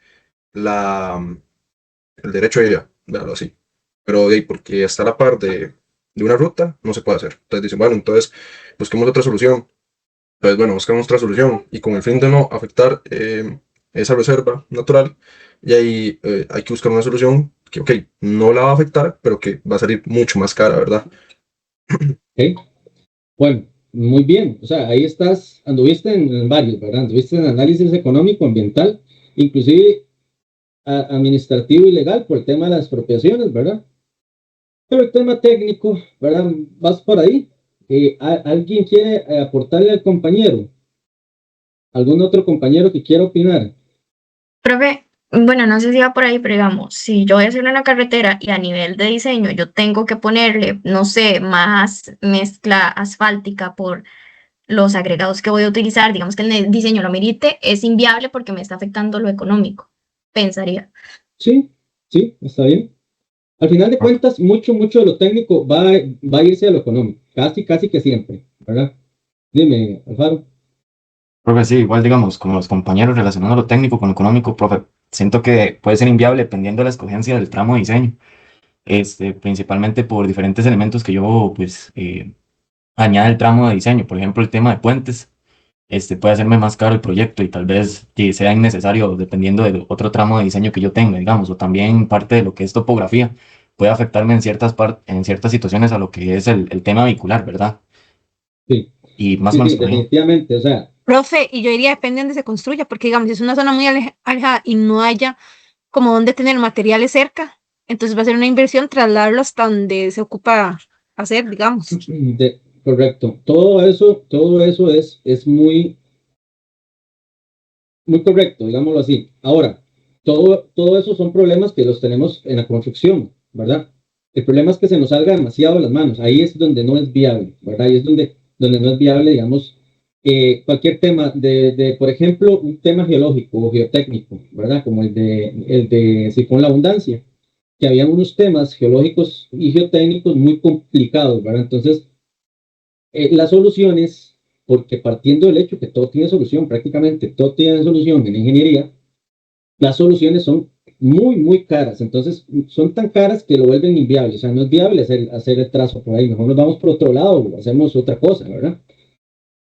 la, el derecho a ella, verlo así. Pero porque está a la par de una ruta, no se puede hacer. Entonces dicen, bueno, entonces busquemos otra solución. Entonces, bueno, buscamos otra solución y con el fin de no afectar esa reserva natural, y ahí hay que buscar una solución que, ok, no la va a afectar, pero que va a salir mucho más cara, ¿verdad? ¿Okay? Bueno, muy bien. O sea, ahí estás, anduviste en varios, ¿verdad? Anduviste en análisis económico, ambiental, inclusive administrativo y legal por el tema de las expropiaciones, ¿verdad? Pero el tema técnico, ¿verdad? Vas por ahí. ¿Alguien quiere aportarle al compañero? ¿Algún otro compañero que quiera opinar? Profe, bueno, no sé si va por ahí, pero digamos, si yo voy a hacer una carretera y a nivel de diseño yo tengo que ponerle, no sé, más mezcla asfáltica por los agregados que voy a utilizar, digamos que el diseño lo merite, es inviable porque me está afectando lo económico, pensaría. Sí, sí, está bien. Al final de cuentas, mucho de lo técnico va a irse a lo económico, casi que siempre, ¿verdad? Dime, Alfaro. Profe, sí, igual digamos, como los compañeros relacionando lo técnico con lo económico, profe, siento que puede ser inviable dependiendo de la escogencia del tramo de diseño, principalmente por diferentes elementos que yo, pues, añade el tramo de diseño. Por ejemplo, el tema de puentes, puede hacerme más caro el proyecto y tal vez que sea innecesario dependiendo del otro tramo de diseño que yo tenga, digamos, o también parte de lo que es topografía puede afectarme en ciertas situaciones a lo que es el tema vehicular, ¿verdad? Sí, Y más o sí, menos sí, por ahí. definitivamente. O sea, Profe, y yo diría depende de dónde se construya, porque digamos, si es una zona muy alejada y no haya como donde tener materiales cerca, entonces va a ser una inversión trasladarlo hasta donde se ocupa hacer, digamos. correcto. Todo eso es muy correcto, digámoslo así. Ahora, todo eso son problemas que los tenemos en la construcción, ¿verdad? El problema es que se nos salga demasiado de las manos. Ahí es donde no es viable, ¿verdad? Ahí es donde donde no es viable, digamos, cualquier tema por ejemplo, un tema geológico o geotécnico, ¿verdad? Como el de Sifón la Abundancia, que habían unos temas geológicos y geotécnicos muy complicados, ¿verdad? Entonces, las soluciones, porque partiendo del hecho que todo tiene solución, prácticamente todo tiene solución en ingeniería, las soluciones son muy, muy caras. Entonces, son tan caras que lo vuelven inviable. O sea, no es viable hacer el trazo por ahí. Mejor nos vamos por otro lado o hacemos otra cosa, ¿verdad?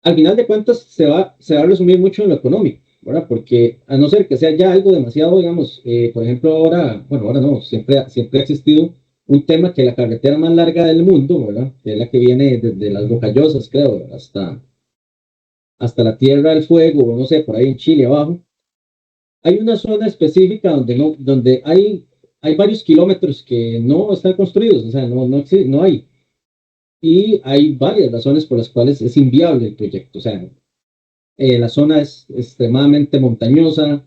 Al final de cuentas, se va a resumir mucho en lo económico, ¿verdad? Porque a no ser que sea ya algo demasiado, digamos, por ejemplo, ahora no, siempre ha existido un tema que la carretera más larga del mundo, ¿verdad? Que es la que viene desde las Rocallosas, creo, hasta la Tierra del Fuego, o no sé, por ahí en Chile abajo. Hay una zona específica donde hay varios kilómetros que no están construidos, o sea, no hay. Y hay varias razones por las cuales es inviable el proyecto. O sea, la zona es extremadamente montañosa,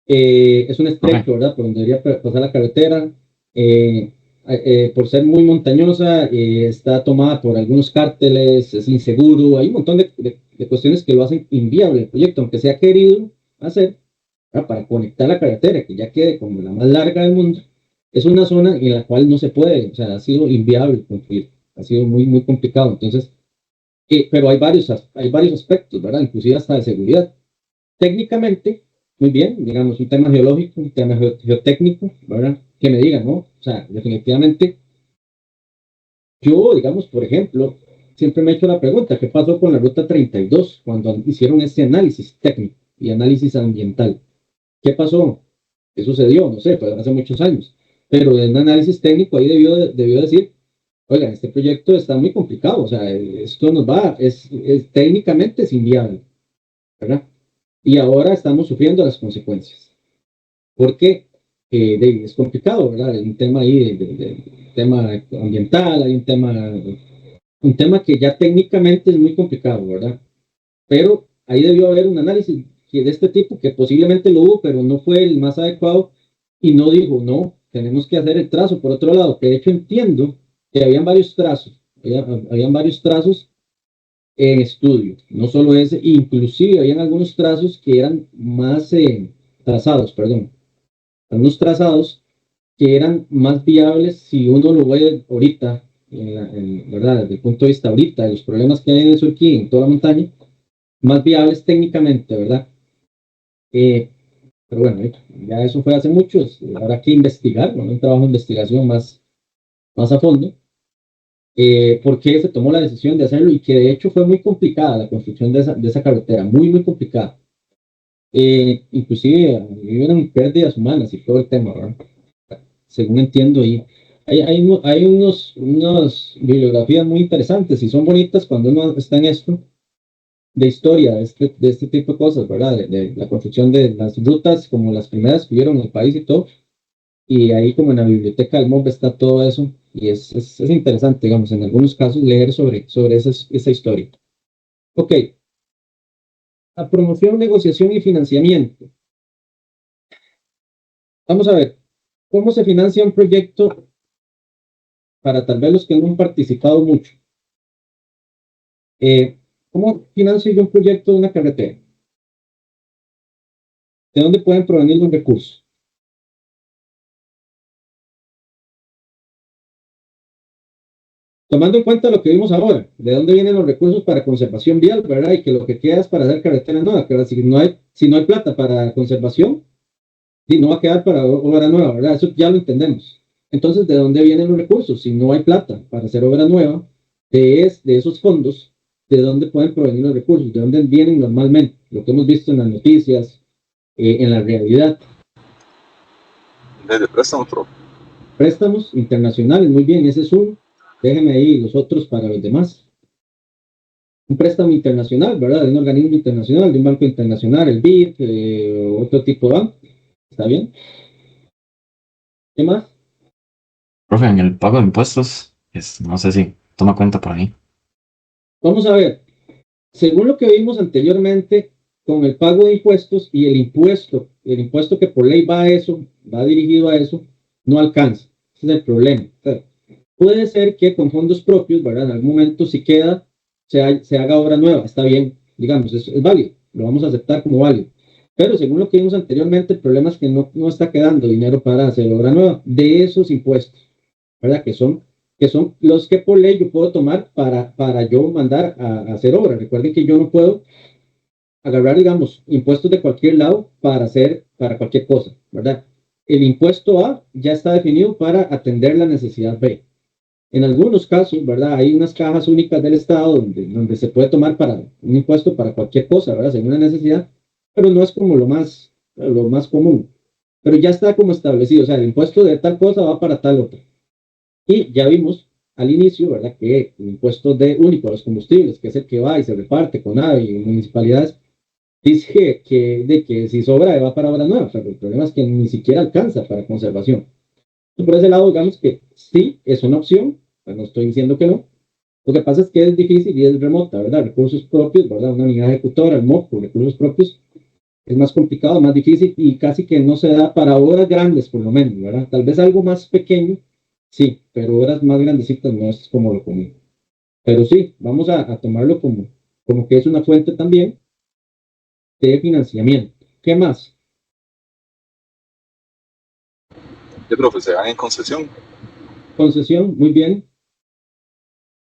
es un estrecho, ¿verdad? Por donde debería pasar la carretera. Por ser muy montañosa, está tomada por algunos cárteles, es inseguro, hay un montón de cuestiones que lo hacen inviable el proyecto, aunque se ha querido hacer, ¿verdad? Para conectar la carretera, que ya quede como la más larga del mundo. Es una zona en la cual no se puede, o sea, ha sido inviable construir, ha sido muy, muy complicado. Entonces, pero hay varios aspectos, ¿verdad? Inclusive hasta de seguridad. Técnicamente, muy bien, digamos, un tema geológico, un tema geotécnico, ¿verdad? Que me digan, ¿no? O sea, definitivamente, yo, digamos, por ejemplo, siempre me he hecho la pregunta, ¿qué pasó con la Ruta 32 cuando hicieron ese análisis técnico y análisis ambiental? ¿Qué pasó? ¿Qué sucedió? No sé, pues hace muchos años. Pero en un análisis técnico ahí debió decir, oigan, este proyecto está muy complicado, o sea, esto nos va, técnicamente es inviable, ¿verdad? Y ahora estamos sufriendo las consecuencias, porque es complicado, ¿verdad? Hay un tema ahí, tema ambiental, hay un tema que ya técnicamente es muy complicado, ¿verdad? Pero ahí debió haber un análisis de este tipo, que posiblemente lo hubo, pero no fue el más adecuado, y no dijo, no, tenemos que hacer el trazo por otro lado, que de hecho entiendo que habían varios trazos, habían varios trazos en estudio, no solo ese, inclusive habían algunos trazos que eran más trazados, perdón, algunos trazados que eran más viables si uno lo ve ahorita, ¿verdad? Desde el punto de vista ahorita de los problemas que hay en el Surquí, en toda la montaña, más viables técnicamente, ¿verdad? Pero bueno, ya eso fue hace muchos, habrá que investigar, ¿no? Un trabajo de investigación más a fondo, por qué se tomó la decisión de hacerlo y que de hecho fue muy complicada la construcción de esa carretera, muy, muy complicada. Inclusive hubieron pérdidas humanas y todo el tema, ¿verdad? Según entiendo, y hay unas bibliografías muy interesantes y son bonitas cuando uno está en esto, de historia, de este tipo de cosas, ¿verdad? De la construcción de las rutas, como las primeras que hubieron en el país y todo, y ahí como en la biblioteca del MOB está todo eso, y es interesante, digamos, en algunos casos leer sobre esa historia. Ok, la promoción, negociación y financiamiento. Vamos a ver, ¿cómo se financia un proyecto para tal vez los que no han participado mucho? ¿Cómo financio yo un proyecto de una carretera? ¿De dónde pueden provenir los recursos? Tomando en cuenta lo que vimos ahora, de dónde vienen los recursos para conservación vial, ¿verdad? Y que lo que queda es para hacer carretera nueva, que si no hay plata para conservación, sí, no va a quedar para obra nueva, ¿verdad? Eso ya lo entendemos. Entonces, ¿de dónde vienen los recursos? Si no hay plata para hacer obra nueva, de esos fondos, ¿de dónde pueden provenir los recursos? ¿De dónde vienen normalmente? Lo que hemos visto en las noticias, en la realidad. Desde préstamos, Préstamos internacionales, muy bien, ese es uno. Déjenme ahí los otros para los demás. Un préstamo internacional, ¿verdad? De un organismo internacional, de un banco internacional, el BID, otro tipo de banco. ¿Está bien? ¿Qué más? Profe, en el pago de impuestos, no sé si toma cuenta por ahí. Vamos a ver. Según lo que vimos anteriormente, con el pago de impuestos y el impuesto que por ley va a eso, va dirigido a eso, no alcanza. Ese es el problema. Puede ser que con fondos propios, ¿verdad? En algún momento si queda se haga obra nueva, está bien, digamos, es válido, lo vamos a aceptar como válido. Pero según lo que vimos anteriormente, el problema es que no está quedando dinero para hacer obra nueva de esos impuestos, ¿verdad? Que son los que por ley yo puedo tomar para yo mandar a hacer obra. Recuerden que yo no puedo agarrar, digamos, impuestos de cualquier lado para cualquier cosa, ¿verdad? El impuesto A ya está definido para atender la necesidad B. En algunos casos, ¿verdad? Hay unas cajas únicas del Estado donde se puede tomar para un impuesto para cualquier cosa, ¿verdad? Según la necesidad, pero no es como lo más común. Pero ya está como establecido, o sea, el impuesto de tal cosa va para tal otra. Y ya vimos al inicio, ¿verdad? Que el impuesto único a los combustibles, que es el que va y se reparte con AVE y municipalidades, dice que si sobra va para obra nueva, pero el problema es que ni siquiera alcanza para conservación. Por ese lado, digamos que sí, es una opción, no estoy diciendo que no. Lo que pasa es que es difícil y es remota, ¿verdad? Recursos propios, ¿verdad? Una unidad ejecutora, el MOP, con recursos propios, es más complicado, más difícil y casi que no se da para obras grandes, por lo menos, ¿verdad? Tal vez algo más pequeño, sí, pero obras más grandecitas no es como lo común. Pero sí, vamos a tomarlo como que es una fuente también de financiamiento. ¿Qué más? Profe, se dan en concesión. Concesión, muy bien.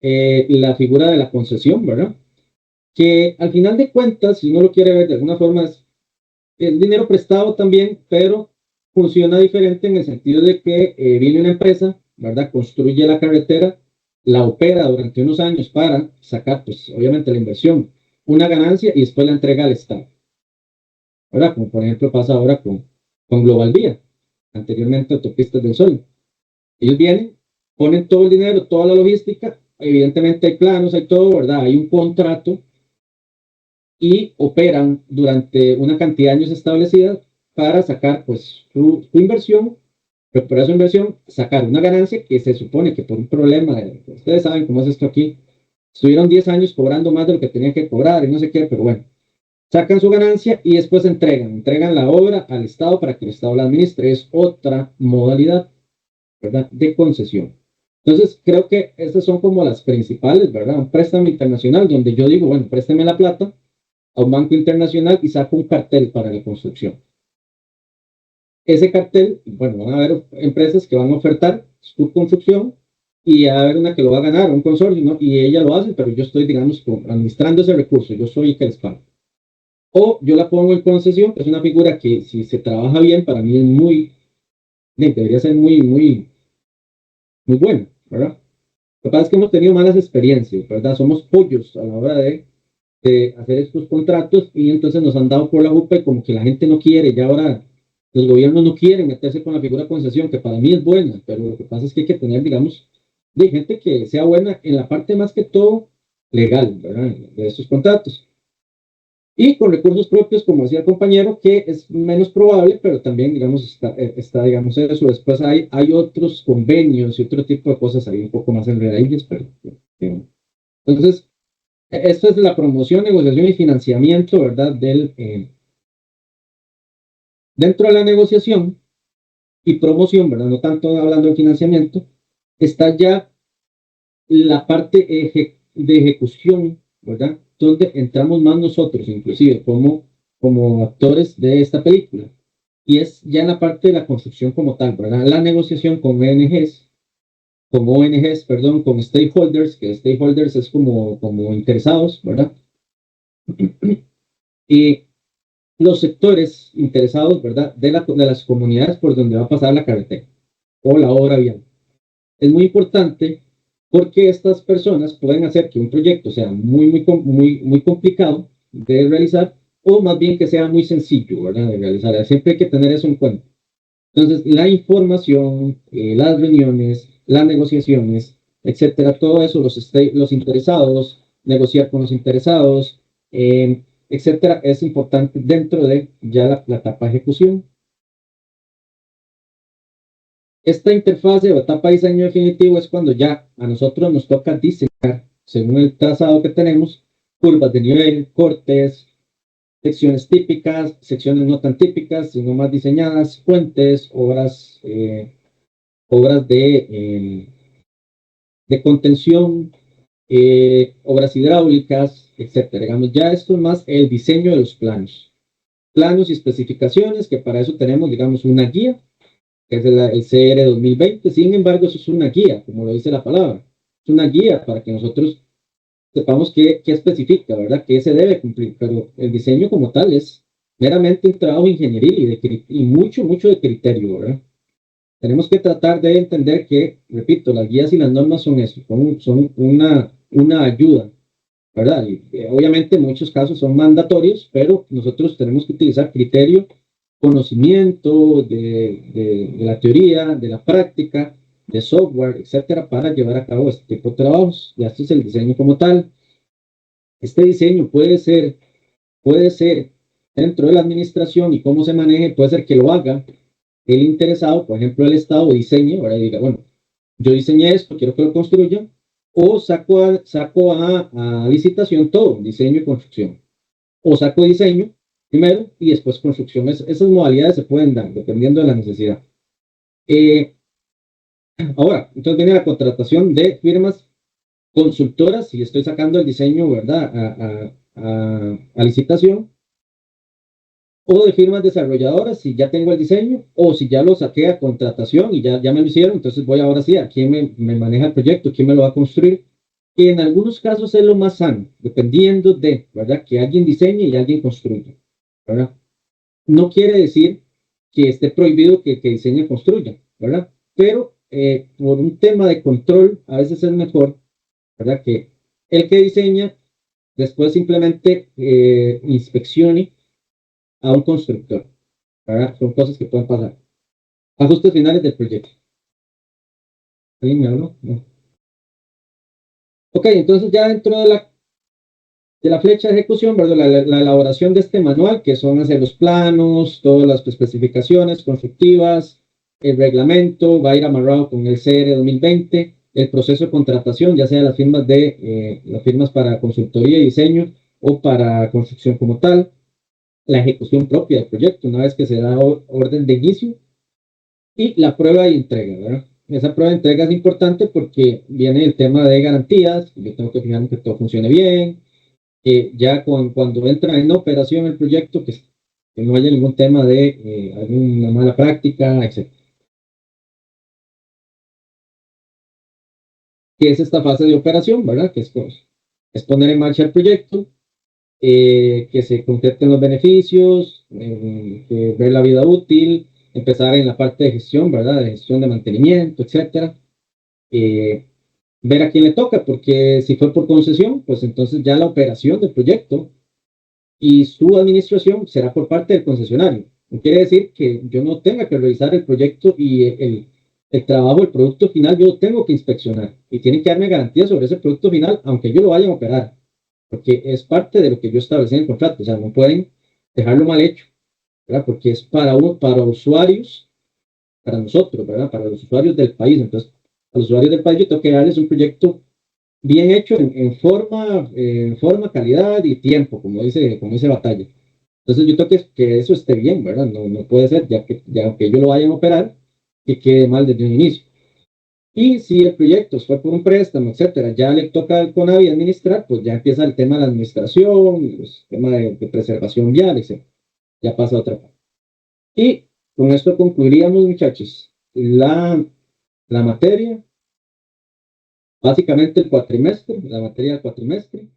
La figura de la concesión, ¿verdad? Que al final de cuentas, si uno lo quiere ver de alguna forma, es dinero prestado también, pero funciona diferente en el sentido de que viene una empresa, ¿verdad? Construye la carretera, la opera durante unos años para sacar, pues obviamente la inversión, una ganancia y después la entrega al Estado. ¿Verdad? Como por ejemplo pasa ahora con Global Vía, anteriormente Autopistas del Sol. Ellos vienen, ponen todo el dinero, toda la logística, evidentemente hay planos, hay todo, ¿verdad? Hay un contrato y operan durante una cantidad de años establecida para sacar pues su inversión, recuperar su inversión, sacar una ganancia que se supone que por un problema, ustedes saben cómo es esto aquí, estuvieron 10 años cobrando más de lo que tenían que cobrar y no sé qué, pero bueno, sacan su ganancia y después entregan la obra al Estado para que el Estado la administre. Es otra modalidad, ¿verdad? De concesión. Entonces, creo que estas son como las principales, ¿verdad? Un préstamo internacional donde yo digo, bueno, présteme la plata a un banco internacional y saco un cartel para la construcción. Ese cartel, bueno, van a haber empresas que van a ofertar su construcción y va a haber una que lo va a ganar, un consorcio, ¿no? Y ella lo hace, pero yo estoy, digamos, administrando ese recurso, yo soy el que les paga. O yo la pongo en concesión, que es una figura que si se trabaja bien, para mí es debería ser muy buena, ¿verdad? Lo que pasa es que hemos tenido malas experiencias, ¿verdad? Somos pollos a la hora de hacer estos contratos y entonces nos han dado por la jupa como que la gente no quiere, ya ahora los gobiernos no quieren meterse con la figura de concesión, que para mí es buena, pero lo que pasa es que hay que tener, digamos, de gente que sea buena en la parte más que todo legal, ¿verdad? De estos contratos. Y con recursos propios, como decía el compañero, que es menos probable, pero también, digamos, está digamos, eso. Después hay otros convenios y otro tipo de cosas ahí un poco más enredadillas, pero entonces, esto es la promoción, negociación y financiamiento, ¿verdad? Dentro de la negociación y promoción, ¿verdad? No tanto hablando de financiamiento, está ya la parte de ejecución, ¿verdad? Donde entramos más nosotros, inclusive, como actores de esta película. Y es ya en la parte de la construcción como tal, ¿verdad? La negociación con ONGs, perdón, con stakeholders, que stakeholders es como interesados, ¿verdad? Y los sectores interesados, ¿verdad? De las comunidades por donde va a pasar la carretera o la obra vial. Es muy importante porque estas personas pueden hacer que un proyecto sea muy complicado de realizar o más bien que sea muy sencillo, ¿verdad? De realizar. Siempre hay que tener eso en cuenta. Entonces, la información, las reuniones, las negociaciones, etcétera, todo eso, los interesados, negociar con los interesados, etcétera, es importante dentro de ya la etapa de ejecución. Esta interfase o etapa de diseño definitivo es cuando ya a nosotros nos toca diseñar, según el trazado que tenemos, curvas de nivel, cortes, secciones típicas, secciones no tan típicas, sino más diseñadas, puentes, obras de contención, obras hidráulicas, etcétera. Digamos, ya esto es más el diseño de los planos y especificaciones, que para eso tenemos, digamos, una guía, que es el CR 2020. Sin embargo, eso es una guía, como lo dice la palabra. Es una guía para que nosotros sepamos qué especifica, ¿verdad? Qué se debe cumplir, pero el diseño como tal es meramente un trabajo ingenieril y mucho de criterio, ¿verdad? Tenemos que tratar de entender que, repito, las guías y las normas son eso, son una ayuda, ¿verdad? Y obviamente en muchos casos son mandatorios, pero nosotros tenemos que utilizar criterio, conocimiento de la teoría, de la práctica, de software, etcétera, para llevar a cabo este tipo de trabajos. Y este es el diseño como tal. Este diseño puede ser dentro de la administración y cómo se maneje, puede ser que lo haga el interesado, por ejemplo, el Estado diseñe, ahora diga, bueno, yo diseñé esto, quiero que lo construya, o saco a licitación todo, diseño y construcción, o saco diseño primero y después construcción. Esas modalidades se pueden dar dependiendo de la necesidad. Ahora, entonces viene la contratación de firmas consultoras, si estoy sacando el diseño, ¿verdad?, a licitación, o de firmas desarrolladoras, si ya tengo el diseño, o si ya lo saqué a contratación y ya me lo hicieron, entonces voy ahora sí a quién me maneja el proyecto, quién me lo va a construir. Y en algunos casos es lo más sano, dependiendo de, ¿verdad?, que alguien diseñe y alguien construya, ¿verdad? No quiere decir que esté prohibido que diseñe y construya, ¿verdad? Pero por un tema de control, a veces es mejor, ¿verdad?, que el que diseña después simplemente inspeccione a un constructor, ¿verdad? Son cosas que pueden pasar. Ajustes finales del proyecto. ¿Alguien me habló? No. Ok, entonces ya dentro de la flecha de ejecución, ¿verdad?, la elaboración de este manual, que son hacer los planos, todas las especificaciones constructivas, el reglamento, va a ir amarrado con el CR 2020, el proceso de contratación, ya sea las firmas para consultoría y diseño o para construcción como tal, la ejecución propia del proyecto, una vez que se da orden de inicio, y la prueba de entrega, ¿verdad? Esa prueba de entrega es importante porque viene el tema de garantías, yo tengo que fijarme que todo funcione bien, ya cuando entra en operación el proyecto, que no haya ningún tema de alguna mala práctica, etc. ¿Qué es esta fase de operación, verdad? Que es poner en marcha el proyecto, que se concreten los beneficios, ver la vida útil, empezar en la parte de gestión, ¿verdad? De gestión de mantenimiento, etcétera. Ver a quién le toca, porque si fue por concesión, pues entonces ya la operación del proyecto y su administración será por parte del concesionario. No quiere decir que yo no tenga que revisar el proyecto y el trabajo, el producto final, yo lo tengo que inspeccionar y tienen que darme garantías sobre ese producto final, aunque yo lo vaya a operar, porque es parte de lo que yo establecí en el contrato. O sea, no pueden dejarlo mal hecho, ¿verdad? Porque es para usuarios, para nosotros, ¿verdad? Para los usuarios del país. Entonces, a los usuarios del país yo tengo que darles un proyecto bien hecho en forma, calidad y tiempo, como dice Batalla. Entonces yo tengo que eso esté bien, ¿verdad? No puede ser, ya aunque ellos lo vayan a operar, que quede mal desde un inicio. Y si el proyecto fue por un préstamo, etcétera, ya le toca al CONAVI administrar, pues ya empieza el tema de la administración, el tema de preservación vial, etcétera. Ya pasa a otra parte. Y con esto concluiríamos, muchachos, la materia, básicamente la materia del cuatrimestre.